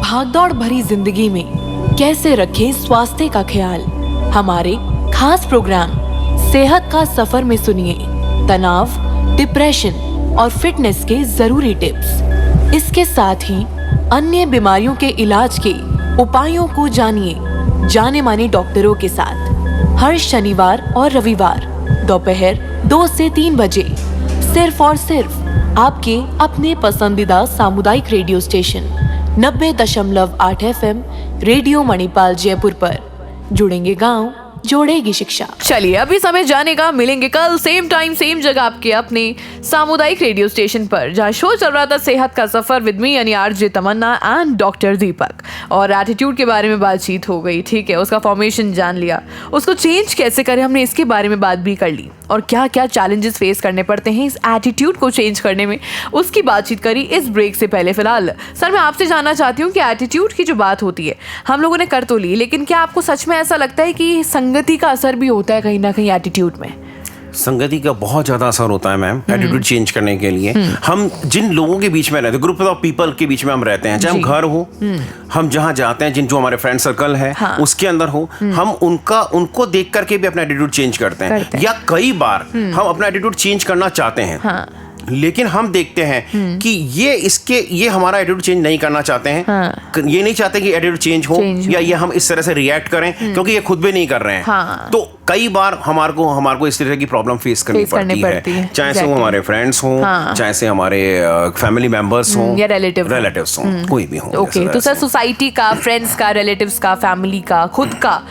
भागदौड़ भरी जिंदगी में कैसे रखें स्वास्थ्य का ख्याल, हमारे खास प्रोग्राम सेहत का सफर में सुनिए तनाव, डिप्रेशन और फिटनेस के जरूरी टिप्स। इसके साथ ही अन्य बीमारियों के इलाज के उपायों को जानिए जाने माने डॉक्टरों के साथ, हर शनिवार और रविवार दोपहर 2 से 3 बजे, सिर्फ और सिर्फ आपके अपने पसंदीदा सामुदायिक radio station 90.8 FM radio Manipal Jaipur पर। जुड़ेंगे गांव, जोड़ेगी शिक्षा। चलिए अभी समय जाने का, मिलेंगे कल सेम टाइम सेम जगह आपके अपने सामुदायिक रेडियो स्टेशन पर, जहाँ शो चल रहा था सेहत का सफर विद मी यानी आरजे तमन्ना एंड डॉक्टर दीपक, और एटीट्यूड के बारे में बातचीत हो गई, ठीक है, उसका फॉर्मेशन जान लिया, उसको चेंज कैसे करें हमने इसके बारे में बात भी कर ली, और क्या क्या चैलेंजेस फेस करने पड़ते हैं इस एटीट्यूड को चेंज करने में, उसकी बातचीत करी इस ब्रेक से पहले। फिलहाल सर मैं आपसे जानना चाहती हूँ कि एटीट्यूड की जो बात होती है हम लोगों ने कर तो ली, लेकिन क्या आपको सच में ऐसा लगता है कि संगति का असर भी होता है कहीं ना कहीं एटीट्यूड में? संगति का बहुत ज्यादा असर होता है मैम एटीट्यूड चेंज करने के लिए। हम जिन लोगों के बीच में रहते हैं, ग्रुप ऑफ पीपल के बीच में हम रहते हैं, चाहे हम घर हो, हम जहाँ जाते हैं, जो हमारे फ्रेंड सर्कल है उसके अंदर हो, हम उनको देख करके भी अपना एटीट्यूड चेंज करते हैं, या कई बार हम अपना एटीट्यूड चेंज करना चाहते हैं, लेकिन हम देखते हैं कि ये हमारा एटीट्यूड चेंज नहीं करना चाहते हैं, ये नहीं चाहते कि एटीट्यूड चेंज हो या ये हम इस तरह से रिएक्ट करें, क्योंकि ये खुद भी नहीं कर रहे हैं। तो कई बार हमारे को इस तरह की प्रॉब्लम फेस करनी पड़ती है, चाहे से वो हमारे फ्रेंड्स हों, चाहे से हमारे फैमिली मेंबर्स हों या रिलेटिव्स हों, कोई भी हो। ओके, तो सर सोसाइटी का, फ्रेंड्स का, रिलेटिव्स का, फैमिली का, खुद का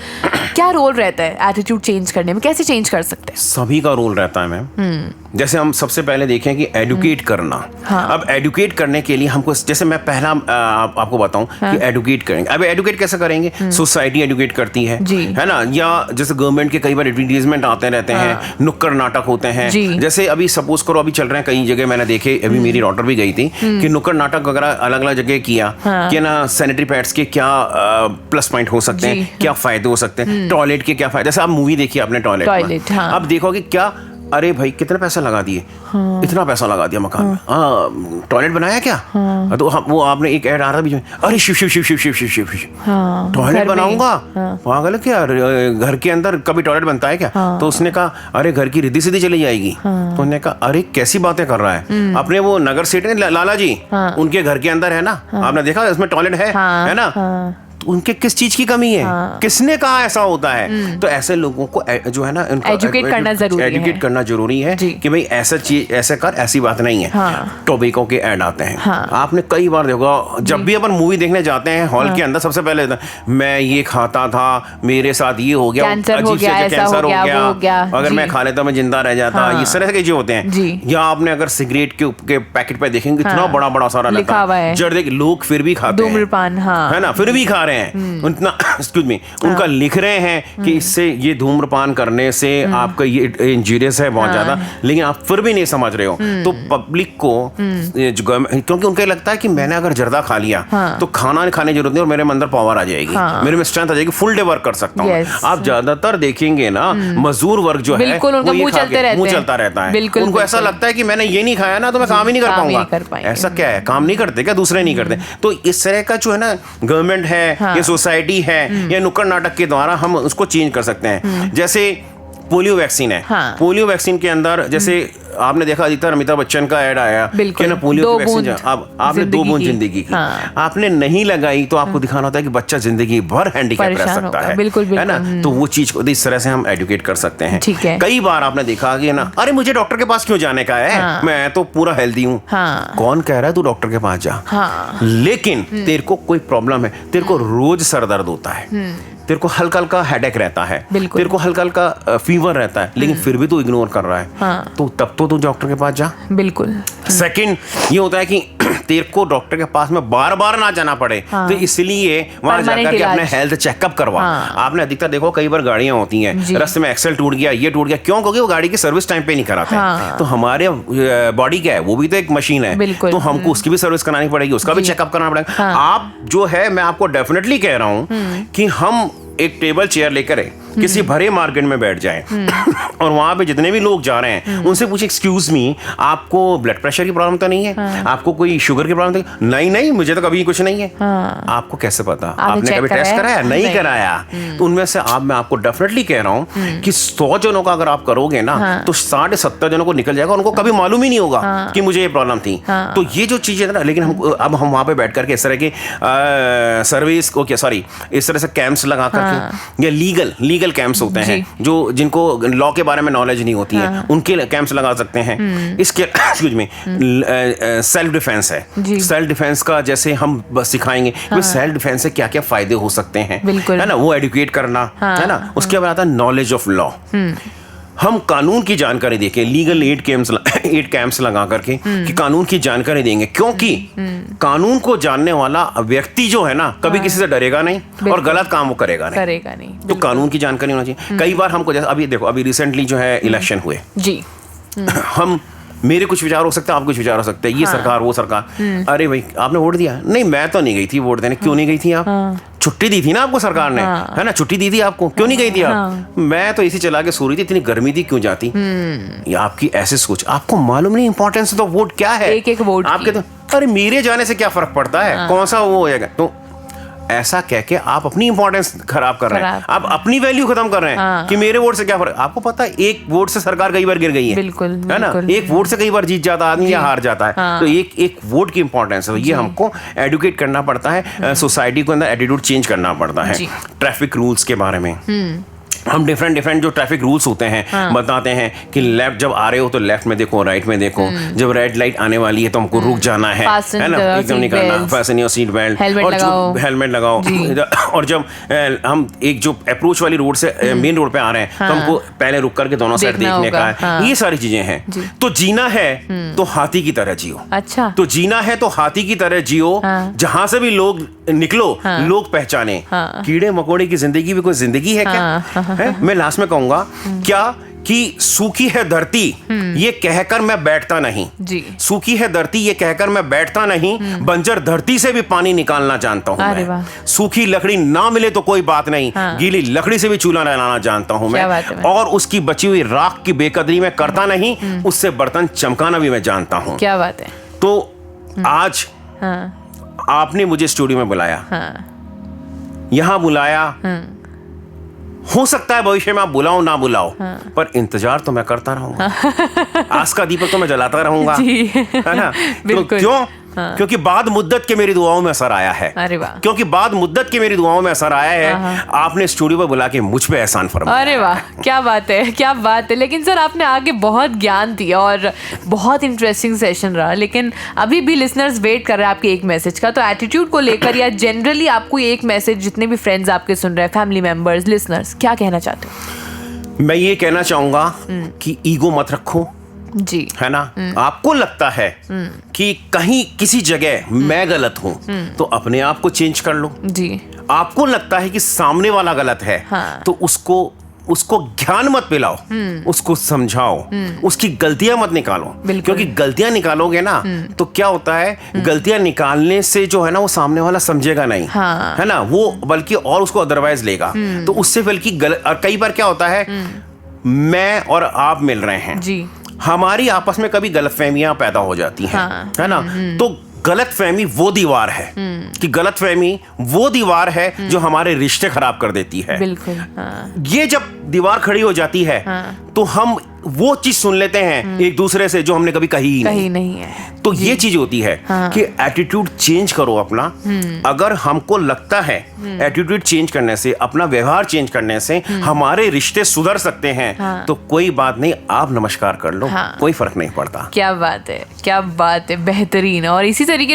क्या रोल रहता है एटीट्यूड चेंज करने में? कैसे चेंज कर सकते हैं? सभी का रोल रहता है मैम। जैसे हम सबसे पहले देखें कि एडुकेट करना। अब एडुकेट करने के लिए हमको, जैसे मैं पहला आपको बताऊं कि एडुकेट करेंगे। अब एडुकेट कैसे करेंगे? सोसाइटी एडुकेट करती है ना, या जैसे गवर्नमेंट के कई बार एडवर्टीजमेंट आते रहते हैं, नुक्कड़ नाटक होते हैं। जैसे अभी सपोज करो अभी चल रहे हैं कई जगह, मैंने देखे, अभी मेरी डॉटर भी गई थी कि नुक्कड़ नाटक वगैरह अलग अलग जगह किया कि ना सैनिटरी पैड्स के क्या प्लस पॉइंट हो सकते हैं, क्या फायदे हो सकते हैं, टॉयलेट के क्या फायदे। जैसे आप मूवी देखिए आपने टॉयलेट, अब देखोगे क्या अरे भाई कितने पैसा लगा दिए, इतना पैसा लगा दिया मकान में, हाँ टॉयलेट बनाया क्या, तो वो आपने एक ऐड आ रहा था बीच में, अरे शिव शिव शिव शिव शिव शिव शिव शिव टॉयलेट बनाऊंगा, पागल क्या, घर के अंदर कभी टॉयलेट बनता है क्या? तो उसने कहा अरे घर की रिद्धि सिद्धि चली जाएगी। तो उन्होंने कहा अरे कैसी बातें कर रहा है, अपने वो नगर सेठ ने लाला जी उनके घर के अंदर है ना, आपने देखा उसमें टॉयलेट है ना, उनके किस चीज की कमी है, किसने कहा ऐसा होता है? तो ऐसे लोगों को जो है ना एजुकेट करना जरूरी है कि भाई ऐसा चीज ऐसे कर, ऐसी बात नहीं है। टोबैको के ऐड आते हैं, आपने कई बार देखा, जब भी अपन मूवी देखने जाते हैं हॉल के अंदर सबसे पहले मैं ये खाता था, मेरे साथ ये हो गया, कैंसर हो गया, अगर मैं खा लेता मैं जिंदा रह जाता, इस तरह के जो होते हैं। या आपने अगर सिगरेट के पैकेट पे देखेंगे इतना बड़ा बड़ा सारा लिखा हुआ है, जर्दे लोग फिर भी खाते हैं, धूम्रपान है ना, फिर भी खा रहे हैं, उतना एक्सक्यूज मी उनका लिख रहे हैं कि इससे ये धूम्रपान करने से आपका ये इंजूरियस है बहुत ज्यादा, लेकिन आप फिर भी नहीं समझ रहे हो। तो पब्लिक को क्योंकि उनको लगता है कि मैंने अगर जर्दा खा लिया तो खाना खाने की जरूरत नहीं और मेरे अंदर पावर आ जाएगी, मेरे में स्ट्रेंथ आ जाएगी, फुल डे वर्क कर सकता हूँ। आप ज्यादातर देखेंगे ना मजदूर वर्ग जो है वो मुंह चलता रहता है, उनको ऐसा लगता है कि मैंने ये नहीं खाया ना तो मैं काम ही नहीं कर पाऊंगा। ऐसा क्या है, काम नहीं करते क्या दूसरे नहीं करते? तो इस तरह का जो है ना गवर्नमेंट है या सोसाइटी है या नुक्कड़ नाटक के द्वारा हम उसको चेंज कर सकते हैं। जैसे पोलियो वैक्सीन है, पोलियो वैक्सीन के अंदर जैसे आपने देखा अधिकतर अमिताभ बच्चन का ऐड आया कि ना पोलियो की वैक्सीन आपने 2 बूंद जिंदगी की आपने नहीं लगाई तो आपको दिखाना होता है कि बच्चा जिंदगी भर हैंडीकैप रह सकता है ना। तो वो चीज को इस तरह से हम एडुकेट कर सकते हैं। कई बार आपने देखा कि ना अरे मुझे डॉक्टर के पास क्यों जाने का है, मैं तो पूरा हेल्दी हूँ। कौन कह रहा है तू डॉक्टर के पास जा, लेकिन तेरे को कोई प्रॉब्लम है, तेरे को रोज सर दर्द होता है, तेरे को हल्का हल्का हेडेक रहता है, तेरे को हल्का हल्का फीवर रहता है, लेकिन फिर भी तू इग्नोर कर रहा है, तो तब तो तू डॉक्टर के पास जा। बिल्कुल। सेकंड ये होता है कि तेरे को डॉक्टर के पास में बार बार ना जाना पड़े, तो इसलिए वहां जाकर के अपने हेल्थ चेकअप करवा। आपने अधिकतर देखो कई बार गाड़ियां होती हैं रास्ते में एक्सेल टूट गया, ये टूट गया, क्यों? क्योंकि वो गाड़ी की सर्विस टाइम पे नहीं कराते। तो हमारे बॉडी क्या है, वो भी तो एक मशीन है, तो हमको उसकी भी सर्विस करानी पड़ेगी, उसका भी चेकअप करना पड़ेगा। आप जो है मैं आपको डेफिनेटली कह रहा हूं कि हम एक टेबल चेयर लेकर किसी भरे मार्केट में बैठ जाएं और वहां पे जितने भी लोग जा रहे हैं उनसे पूछे एक्सक्यूज मी आपको ब्लड प्रेशर की प्रॉब्लम तो नहीं है, आपको कोई शुगर की प्रॉब्लम तो नहीं? नहीं मुझे तो कभी कुछ नहीं है। आपको कैसे पता? आपने कभी टेस्ट कराया? नहीं कराया। तो उनमें से मैं आपको डेफिनेटली कह रहा हूँ कि 100 जनों का अगर आप करोगे ना तो 70 जनों को निकल जाएगा, उनको कभी मालूम ही नहीं होगा कि मुझे ये प्रॉब्लम थी। तो ये जो चीजें ना, लेकिन अब हम वहां पे बैठ करके इस तरह की सर्विस इस तरह से कैंप्स लगा करके या लीगल कैंप्स होते हैं जो जिनको लॉ के बारे में नॉलेज नहीं होती है, उनके कैंप्स लगा सकते हैं। इसके एक्सक्यूज मी सेल्फ डिफेंस है, सेल्फ डिफेंस का जैसे हम बस सिखाएंगे सेल्फ डिफेंस से क्या क्या फायदे हो सकते हैं, है ना, वो एडुकेट करना है ना। उसके बाद आता है नॉलेज ऑफ लॉ। हम कानून की जानकारी देके लीगल एड कैंप्स लगा करके कि कानून की जानकारी देंगे, क्योंकि कानून को जानने वाला व्यक्ति जो है ना कभी किसी से डरेगा नहीं और गलत काम वो करेगा नहीं। तो कानून की जानकारी होना चाहिए। कई बार हमको जैसे अभी देखो, अभी रिसेंटली जो है इलेक्शन हुए जी, हम मेरे कुछ विचार हो सकते हैं, आप कुछ विचार हो सकते हैं, ये सरकार वो सरकार। अरे भाई आपने वोट दिया? नहीं मैं तो नहीं गई थी वोट देने। क्यों नहीं गई थी आप? छुट्टी दी थी ना आपको सरकार ने, है ना, छुट्टी दी थी आपको, क्यों नहीं गई थी आप? मैं तो इसी चला के सो रही थी, इतनी गर्मी थी, क्यों जाती? ये आपकी ऐसे सोच, आपको मालूम नहीं इंपॉर्टेंस तो वोट क्या है, एक वोट आपके। तो अरे मेरे जाने से क्या फर्क पड़ता है, कौन सा वो होएगा? तो ऐसा कह के आप अपनी इंपॉर्टेंस खराब कर रहे हैं, आप अपनी वैल्यू खत्म कर रहे हैं कि मेरे वोट से क्या फर्क। आपको पता है एक वोट से सरकार कई बार गिर गई है, बिल्कुल, है ना, एक वोट से कई बार जीत जाता आदमी या हार जाता है। तो एक वोट की इंपॉर्टेंस है, ये हमको एडुकेट करना पड़ता है, सोसाइटी को अंदर एटीट्यूड चेंज करना पड़ता है। ट्रैफिक रूल्स के बारे में हम डिफरेंट जो ट्रैफिक रूल्स होते हैं बताते हैं कि लेफ्ट जब आ रहे हो तो लेफ्ट में देखो, राइट में देखो, जब रेड लाइट आने वाली है तो हमको रुक जाना है ना, एकदम नहीं करना, fashion your seat belt, helmet लगाओ। और जब हम एक जो अप्रोच वाली रोड से मेन रोड पे आ रहे हैं तो हमको पहले रुक करके दोनों साइड देखने का है। ये सारी चीजें हैं। तो जीना है तो हाथी की तरह जियो। अच्छा, तो जीना है तो हाथी की तरह जियो, जहां से भी लोग निकलो लोग पहचाने। कीड़े मकोड़े की जिंदगी भी कोई जिंदगी है क्या? मैं लास्ट में कहूंगा क्या कि सूखी है धरती ये कहकर मैं बैठता नहीं जी। सूखी है धरती ये कहकर मैं बैठता नहीं, बंजर धरती से भी पानी निकालना जानता हूँ अरे मैं। वाह। सूखी लकड़ी ना मिले तो कोई बात नहीं, गीली लकड़ी से भी चूल्हा बनाना जानता हूँ मैं। क्या बात है। और उसकी बची हुई राख की बेकदरी मैं करता नहीं, उससे बर्तन चमकाना भी मैं जानता हूँ। क्या बात है। तो आज आपने मुझे स्टूडियो में बुलाया, यहां बुलाया, हो सकता है भविष्य में आप बुलाओ ना बुलाओ, पर इंतजार तो मैं करता रहूंगा। आस का दीपक तो मैं जलाता रहूंगा, जी। है ना। तो बिल्कुल। क्यों? क्योंकि बाद मुद्दत के मेरी दुआओं में असर आया है। अरे वाह। क्योंकि बाद मुद्दत के मेरी दुआओं में असर आया है, आपने स्टूडियो पर बुला के मुझ पे एहसान फरमाया। अरे वाह, क्या बात है, क्या बात है। लेकिन सर आपने आगे बहुत ज्ञान दिया और बहुत इंटरेस्टिंग सेशन रहा, लेकिन अभी भी लिसनर्स वेट कर रहे हैं आपके एक मैसेज का। तो एटीट्यूड को लेकर या जनरली आपको एक मैसेज, जितने भी फ्रेंड्स आपके सुन रहे हैं, फैमिली मेंबर्स, लिसनर्स, क्या कहना चाहते हो? मैं ये कहना चाहूंगा कि ईगो मत रखो, जी, है ना। आपको लगता है कि कहीं किसी जगह मैं गलत हूं, तो अपने आप को चेंज कर लो। जी, आपको लगता है कि सामने वाला गलत है, तो उसको ज्ञान मत पिलाओ, उसको समझाओ, उसकी गलतियां मत निकालो। क्योंकि गलतियां निकालोगे ना तो क्या होता है, गलतियां निकालने से जो है ना वो सामने वाला समझेगा नहीं, है ना, वो बल्कि और उसको अदरवाइज लेगा। तो उससे बल्कि और कई बार क्या होता है, मैं और आप मिल रहे हैं जी, हमारी आपस में कभी गलतफहमियां पैदा हो जाती हैं, है ना। तो गलतफहमी वो दीवार है कि गलतफहमी वो दीवार है जो हमारे रिश्ते खराब कर देती है। बिल्कुल। ये जब दीवार खड़ी हो जाती है तो हम वो चीज सुन लेते हैं एक दूसरे से जो हमने कभी कही ही कहीं नहीं है। तो ये चीज होती है कि एटीट्यूड चेंज करो अपना। अगर हमको लगता है एटीट्यूड चेंज करने से, अपना व्यवहार चेंज करने से हमारे रिश्ते सुधर सकते हैं, तो कोई बात नहीं, आप नमस्कार कर लो, कोई फर्क नहीं पड़ता। क्या बात है, क्या बात है, बेहतरीन। और इसी तरीके